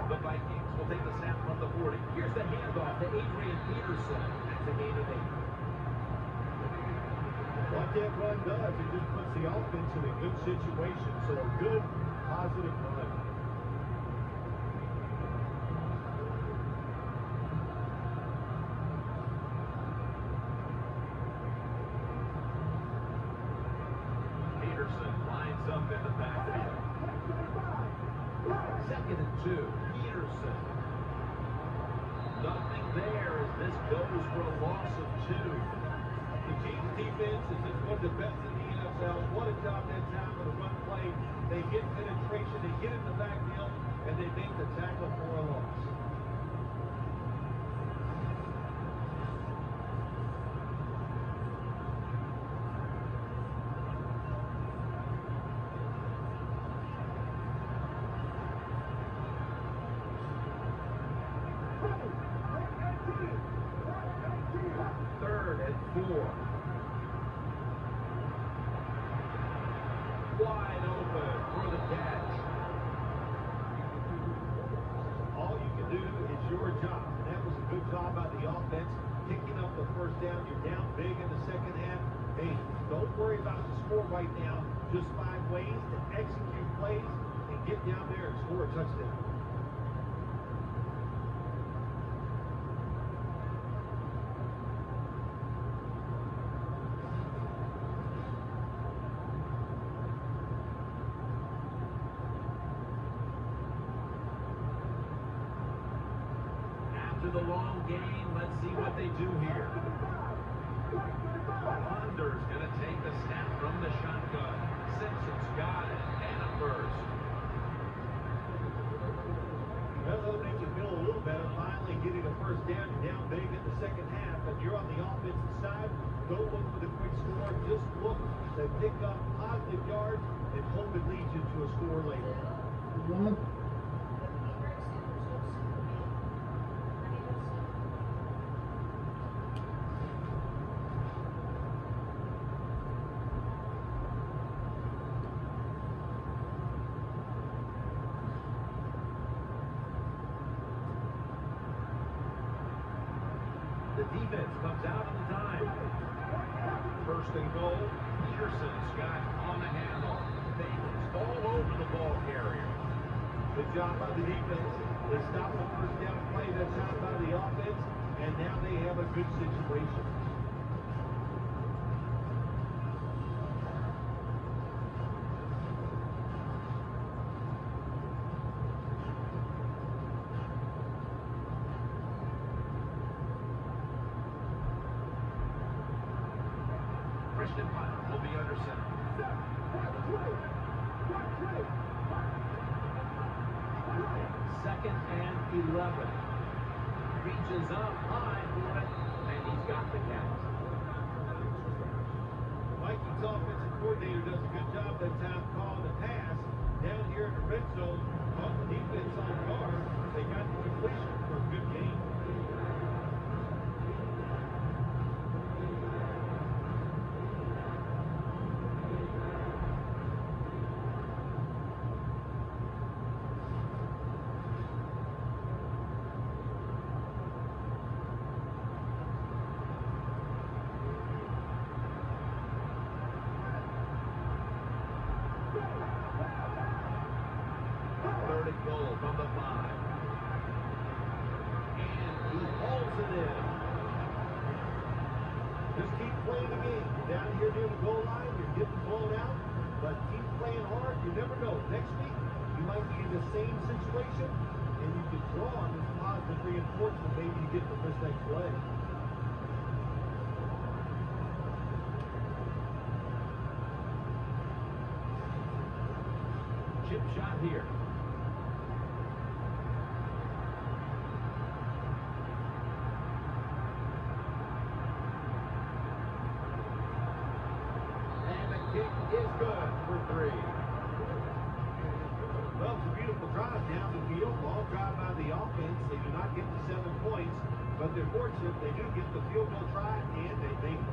The Vikings will take the snap from the 40. Here's the handoff to Adrian Peterson. That's a gain of 8. What that run does, it just puts the offense in a good situation. So a good, positive run. Peterson lines up in the backfield. 2. Peterson. Nothing there as this goes for a loss of 2. The Chiefs defense is just one of the best in the NFL. What a job that time on the run play. They get penetration, they get in the backfield, and they make the tackle for a loss. Third and 4. Wide open for the catch. All you can do is your job. And that was a good job by the offense, picking up the first down. You're down big in the second half. Hey, don't worry about the score right now. Just find ways to execute plays and get down there and score a touchdown. After the long game, let's see what they do here. Under's going to take the snap from the shotgun. Simpson's got it, and a first. Well, that'll make you feel a little better. Finally getting a first down. You're down big in the second half, and you're on the offensive side. Don't look for the quick score. Just look to pick up positive yards and hope it leads you to a score later. The defense comes out on the dime. First and goal. Peterson's got on the handle. Bacon's all over the ball carrier. Good job by the defense. They stopped the first down play that time by the offense, and now they have a good situation. Christian Punt will be under center. Second and 11. Reaches up high for it, and he's got the catch. Vikings offensive coordinator does a good job that time calling the pass. Down here in the red zone, caught the defense on guard. They got the completion for a good game. Third and goal from the 5. And he hauls it in. Just keep playing the game. You're down here near the goal line, you're getting blown out, but keep playing hard. You never know. Next week, you might be in the same situation, and you can draw on this positive reinforcement. Maybe you get from this next play. Chip shot here. And the kick is good for 3. Well, it's a beautiful drive down the field. Long drive by the offense. They do not get the 7 points, but they're fortunate they do get the field goal try, and they make it.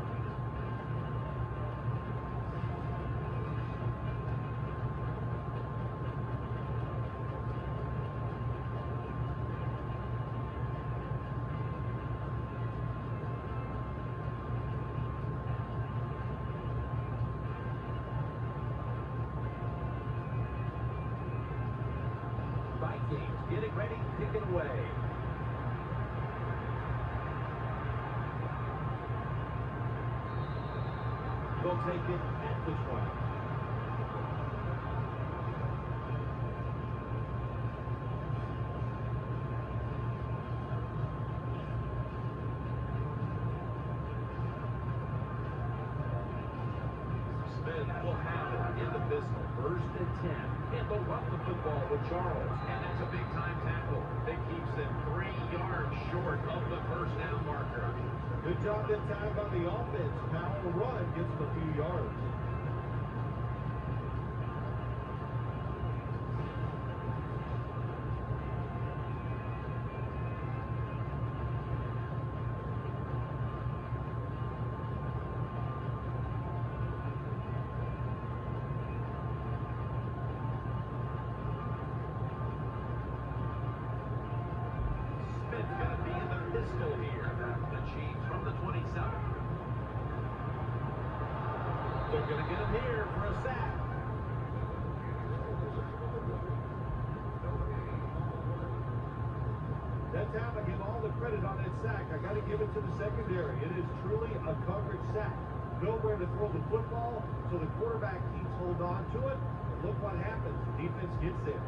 Vikings getting ready to kick it away. They'll take it at the 20. will have it in the pistol. 1st and 10. And they'll run the football with Charles. And that's a big-time tackle that keeps them 3 yards short of the first down marker. Good job that time by the offense. Powell run gets them a few yards. They're going to get him here for a sack. That time I give all the credit on that sack. I got to give it to the secondary. It is truly a coverage sack. Nowhere to throw the football, so the quarterback keeps hold on to it. And look what happens. The defense gets there.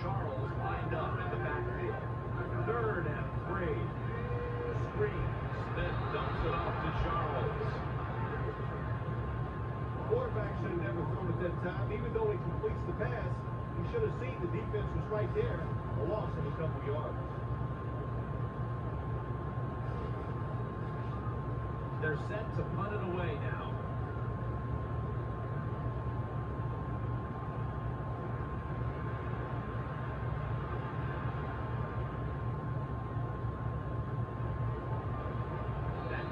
Charles lined up in the backfield. 3rd and 3. Screen. Smith dumps it off to Charles. The quarterback should have never thrown it that time. Even though he completes the pass, he should have seen the defense was right there. A loss of a couple yards. They're set to punt it away now.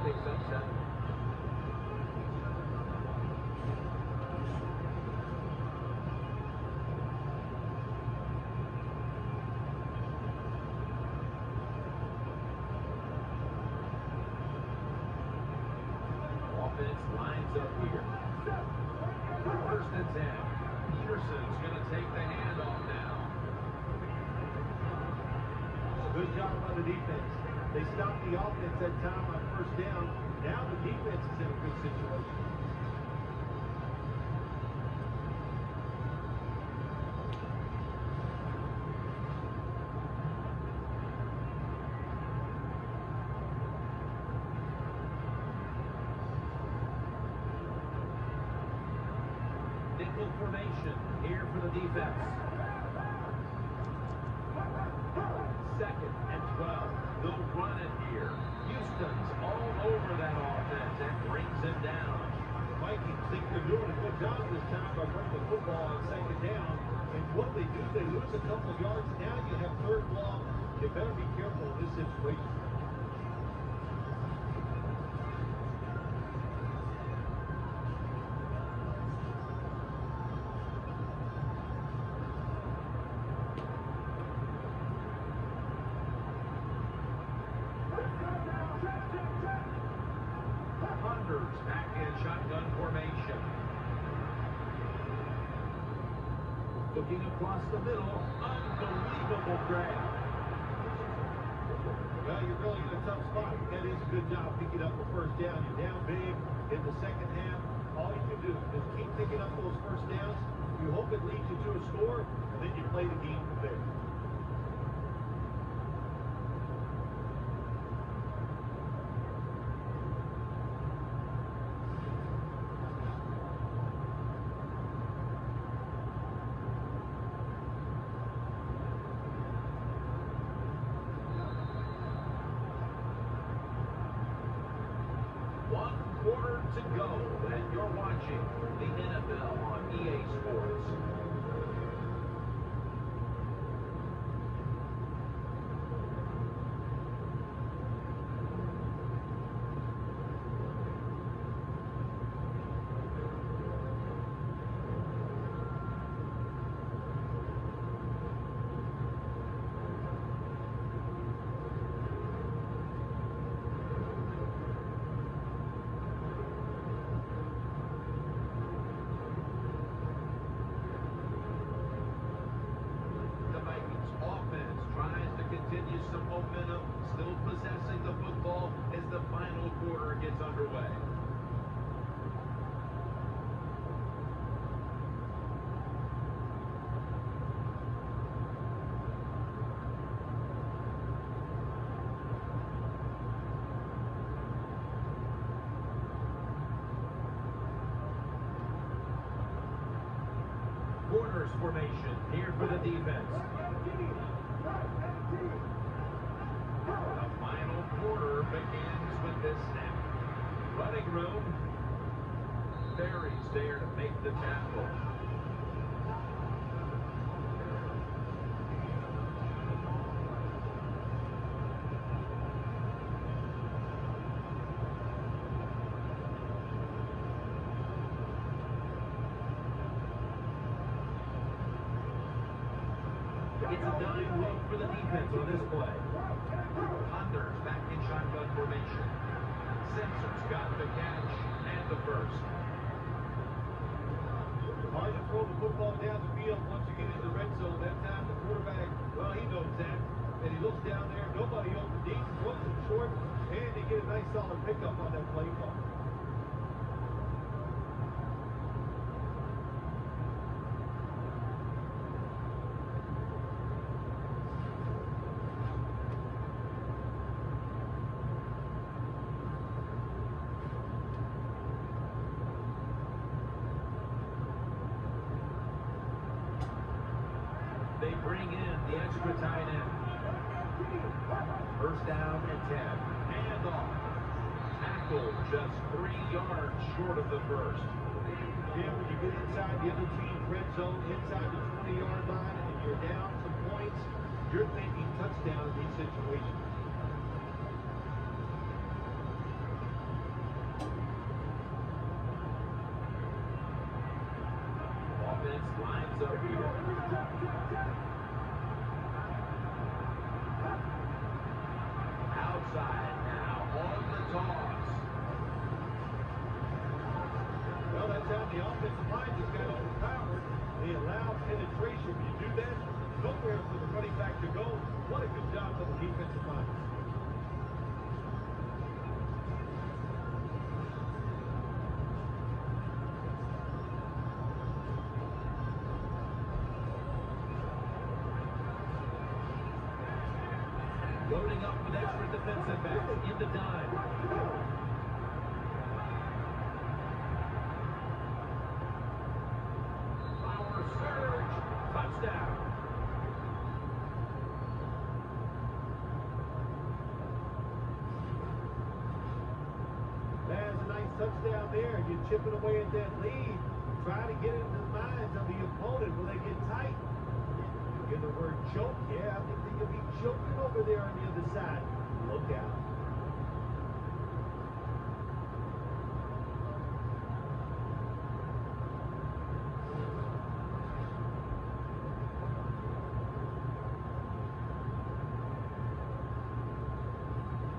Picks up 7. Offense lines up here. 1st and 10. Peterson's going to take the handoff now. Good job by the defense. They stopped the offense that time on 1st down. Now the defense is in a good situation. Nickel formation here for the defense. 2nd and 12. They'll run it here. Houston's all over that offense and brings him down. The Vikings think they're doing a good job this time by bringing the football on 2nd down. And what they do, they lose a couple of yards. Now you have 3rd and long. You better be careful in this situation. Back in shotgun formation. Looking across the middle. Unbelievable grab. Well, you're really in a tough spot. That is a good job picking up the 1st down. You're down big in the 2nd half. All you can do is keep picking up those 1st downs. You hope it leads you to a score, and then you play the game from there. To go, and you're watching the NFL on EA Sports. reverse formation here for the defense. The final quarter begins with this snap. Running room. Barry's there to make the tackle. It's a dime look for the defense on this play. Hunter's back in shotgun formation. Simpson's got the catch and the first. Hard to throw the football down the field once you get into the red zone. That time the quarterback, well, he knows that. And he looks down there, nobody open deep, throws it short, and they get a nice solid pickup on that play call. They bring in the extra tight end. First down and 10. Hand off. Tackle just 3 yards short of the first. Yeah, when you get inside the other team's red zone, inside the 20-yard line, and you're down some points, you're thinking touchdown in these situations. Offense lines up here. Outside now on the toss. Well, that time the offensive line just got overpowered. They allowed penetration. When you do that, nowhere for the running back to go. What a good job by the defensive line. Loading up with extra defensive backs in the dime. Power surge. Touchdown. That's a nice touchdown there. You're chipping away at that lead. Try to get into the minds of the opponent. Will they get tight? You hear the word choke? Yeah, I think they could be choking over there on the other side. Look out.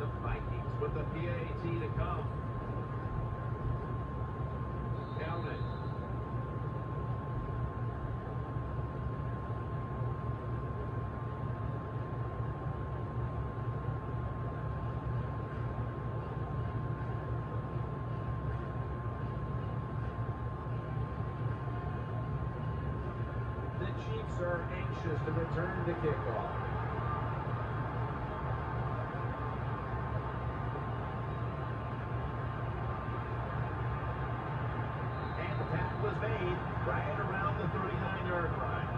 The Vikings with the PAT to come. Count it. The Chiefs are anxious to return the kickoff. And the tackle was made right around the 39-yard line.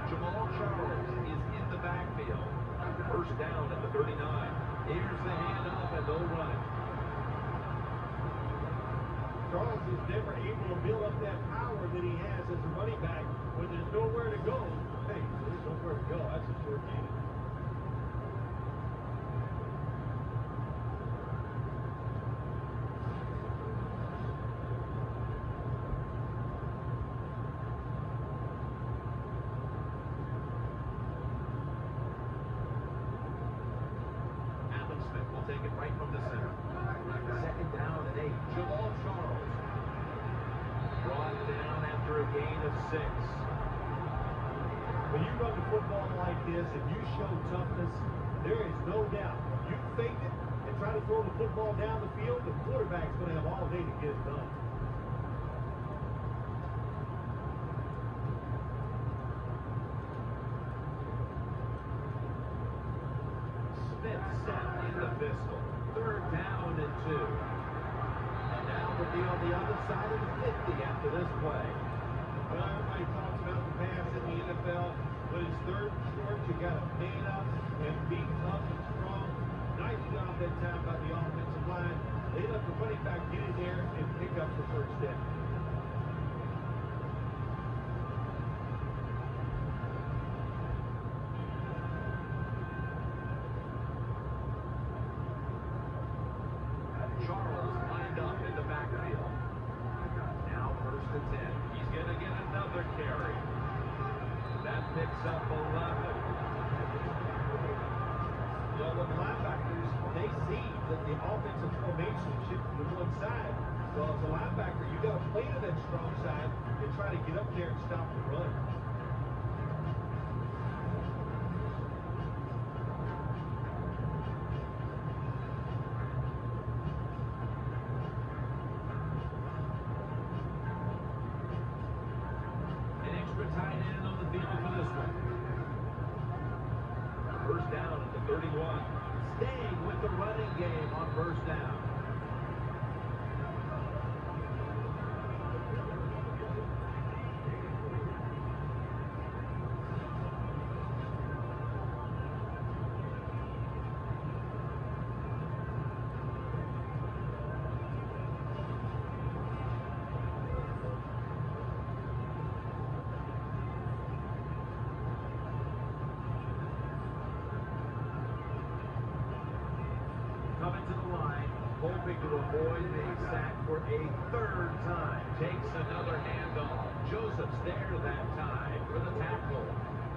Jamal Charles is in the backfield. First down at the 39. Here's the handoff and they'll run it. Charles is never able to build up that power that he has as a running back. When there's nowhere to go, hey, there's nowhere to go. That's a short game. Alex Smith will take it right from the center. Second down and 8. Jamal Charles. Brought down after a gain of 6. When you run the football like this and you show toughness, there is no doubt. You fake it and try to throw the football down the field, the quarterback's going to have all day to get it done. the pistol. Third down and 2. And now we'll be on the other side of the 50 after this play. Well, everybody talks about the pass in the NFL. When it's third and short, you got to man up and be tough and strong. Nice job that time by the offensive line. They let the running back get in there and pick up the first down. Charles lined up in the backfield. Now first and 10. He's going to get another carry. That picks up 11. Well, the linebackers, they see that the offensive formation shifted to one side. Well, as a linebacker, you got to play to that strong side and try to get up there and stop the run. An extra tight end on the field for this one. First down at the 31. Staying with the running game on first down. Coming to the line, hoping to avoid a sack for a third time. Takes another handoff. Joseph's there that time for the tackle.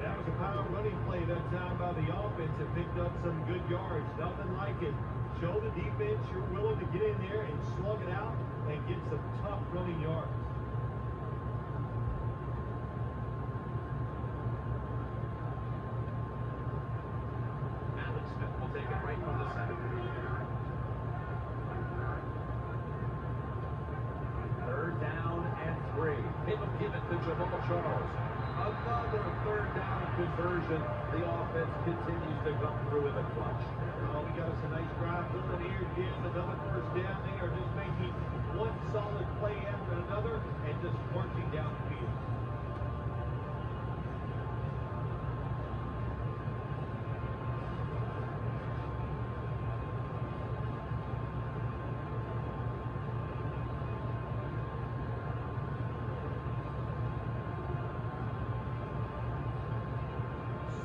That was a power running play that time by the offense and picked up some good yards. Nothing like it. Show the defense you're willing to get in there and slug it out and get some tough running yards. Alex Smith will take it right from the center. Third down and 3. It'll give it to Jamal Charles. Another third down conversion. The offense continues to come through in the clutch. Well, we got us a nice drive going here. Getting another first down. They are just making one solid play after another and just marching down the field.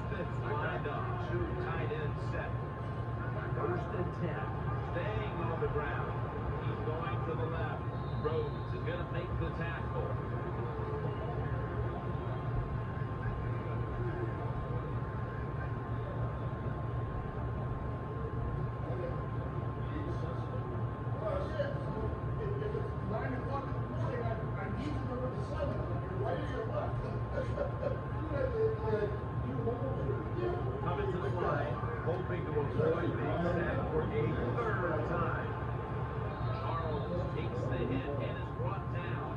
Smith's lined up. 2 tight ends set. First and 10. Staying on the ground. He's going to the left. Rhodes is going to make the tackle. Coming to the line, hoping to avoid being sacked for a third time. Charles takes the hit and is brought down.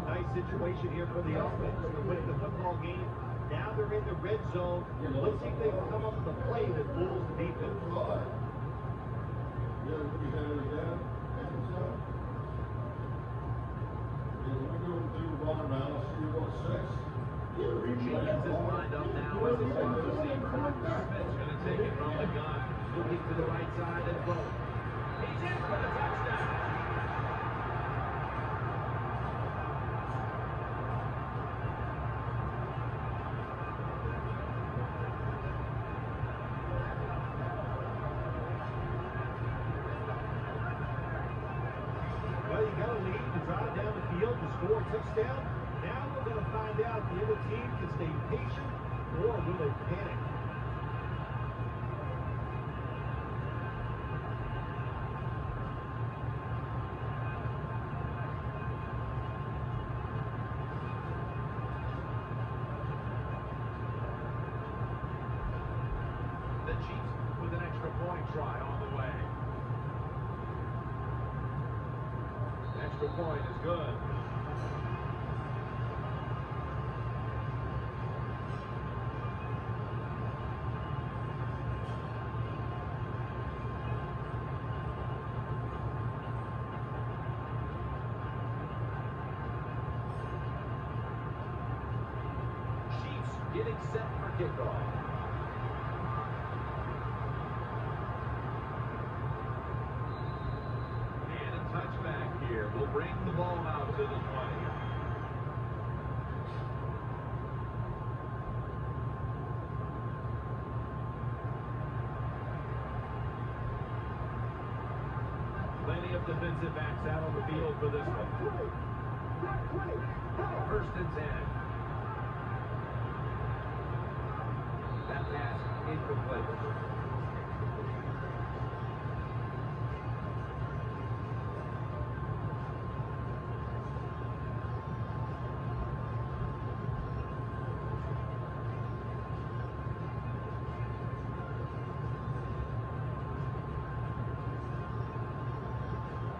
Nice situation here for the offense. They're winning the football game. Now they're in the red zone. Let's see if they can come up with a play that fools the defense. Jenkins is lined up now as his wide receiver. Smith's going to take it from the gun. Looking to the right side and throw. He's in for the touchdown. Well, you got to lead to drive down the field to score a touchdown. Now we're going to find out if the other team can stay patient or will they panic. The Chiefs with an extra point try on the way. Extra point is good. set for kickoff. And a touchback here will bring the ball out to the 20. Plenty of defensive backs out on the field for this one. First and 10. That pass incomplete.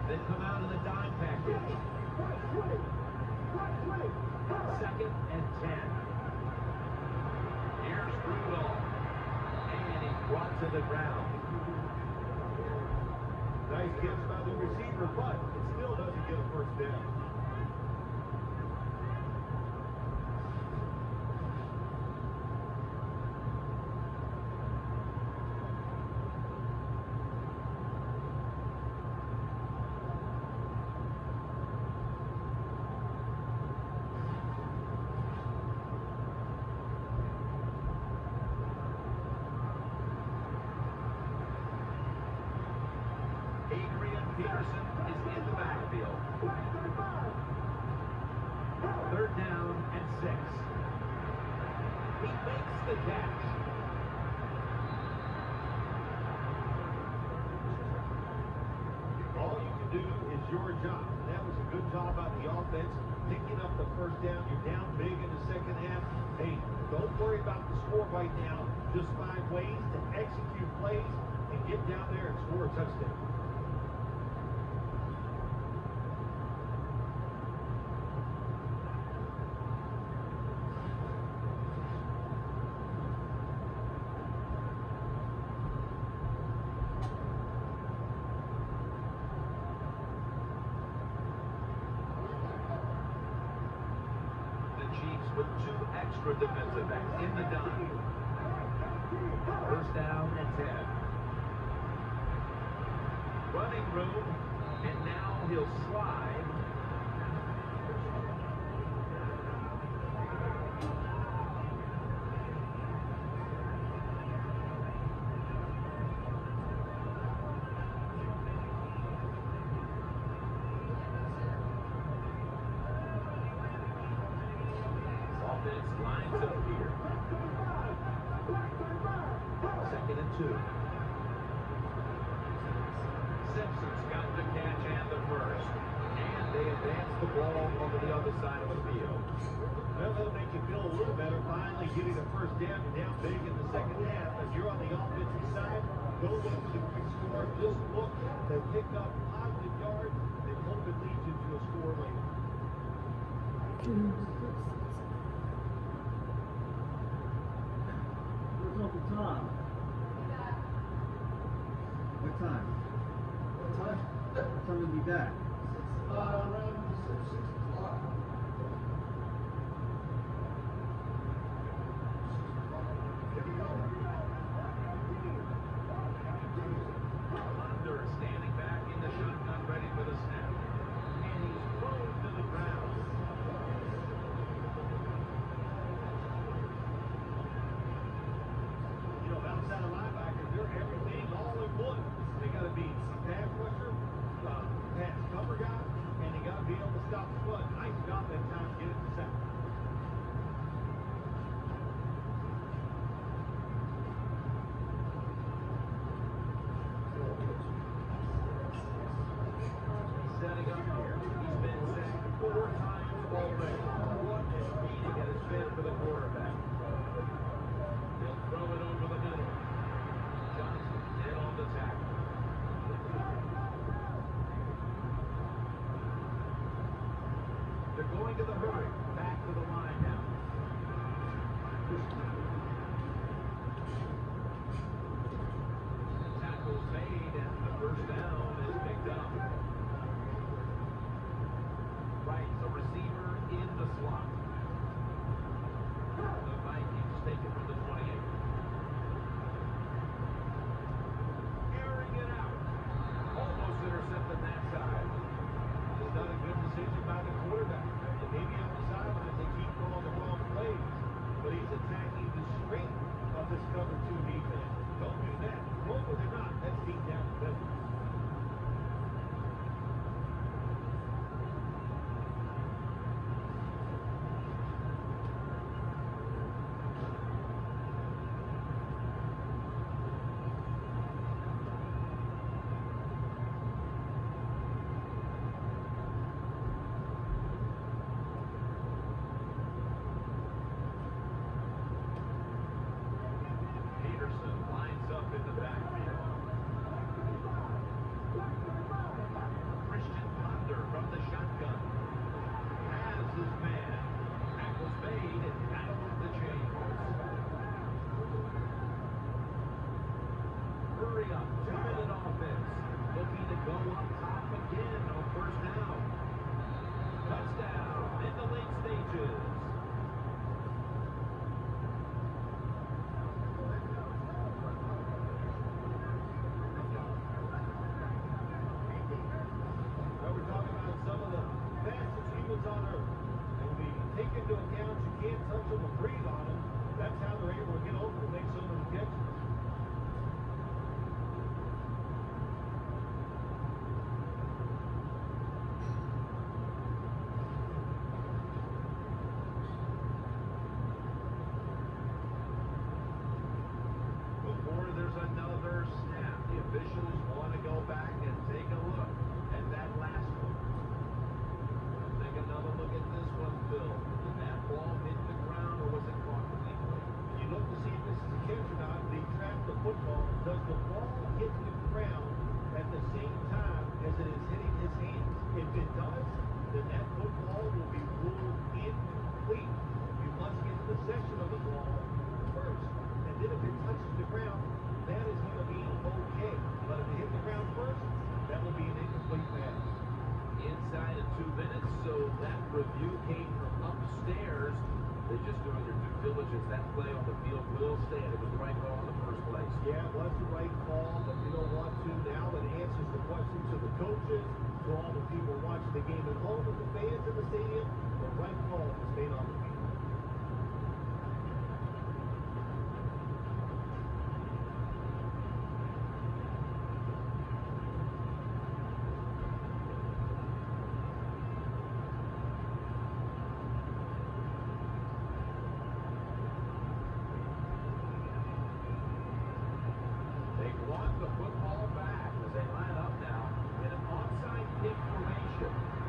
They come out in the dime package. Second and 10. Here's Rudolph. And he's brought to the ground. Nice catch by the receiver, but it still doesn't get a first down. Peterson is in the backfield. Third down and 6. He makes the catch. All you can do is your job. And that was a good job by the offense, picking up the first down. You're down big in the second half. Hey, don't worry about the score right now. Just find ways to execute plays and get down there and score a touchdown. With 2 extra defensive backs in the dime. First down and 10. Running room, and now he'll slide. Lines up here. Second and 2. Simpson's got the catch and the first. And they advance the ball over the other side of the field. Well, that'll make you feel a little better. Finally getting a first down. You're down big in the second half. If you're on the offensive side, don't look for the quick score. Just look to pick up positive yards and hope it leads you to a score later. Uncle Tom. What time? What time? What time will be back? Around 6 o'clock. Here we go. Under standing back in the shotgun, ready for the snap. And he's thrown to the ground. Outside linebackers, they're everything all in one. They got to be a pass rusher, pass cover guy, and they got to be able to stop the run. Nice job that time to get it to sack. Setting up here. He's been sacked 4 times already. What a beating it has been for the quarterback. They'll throw it over the middle. Johnson in on the tackle. They're going to the hurry. Back to the line now. Tackle's made and the first down is picked up. Right, the receiver in the slot. The Vikings take hurry up, 2-minute offense. Looking to go up top again on first down. Touchdown in the late stages. Well, we're talking about some of the fastest humans on earth. And when you take into account you can't touch them or breathe on them, that's how they're able to get over and make so many catches. Before there's another snap, the officials want to go back and take a look at that last one. Take another look at this one, Phil. Did that ball hit the ground or was it caught cleanly? You look to see if this is a catch or not. They trap the football. Does the ball hit the ground at the same time as it is hitting his hands? If it does, then that football will be ruled incomplete. You must get the possession of the ball first. And then if it touches the ground, that is going to be okay. But if it hit the ground first, that will be an incomplete pass. Inside of 2 minutes, so that review came from upstairs. They're just doing their due diligence. That play on the field will stand. It was the right call in the first place. Yeah, it was the right call, but you know what, too? Now it answers the questions to the coaches, to all the people watching the game at home, and the fans in the stadium. The right call was made on the field. They want the football back as they line up now in an onside kick formation.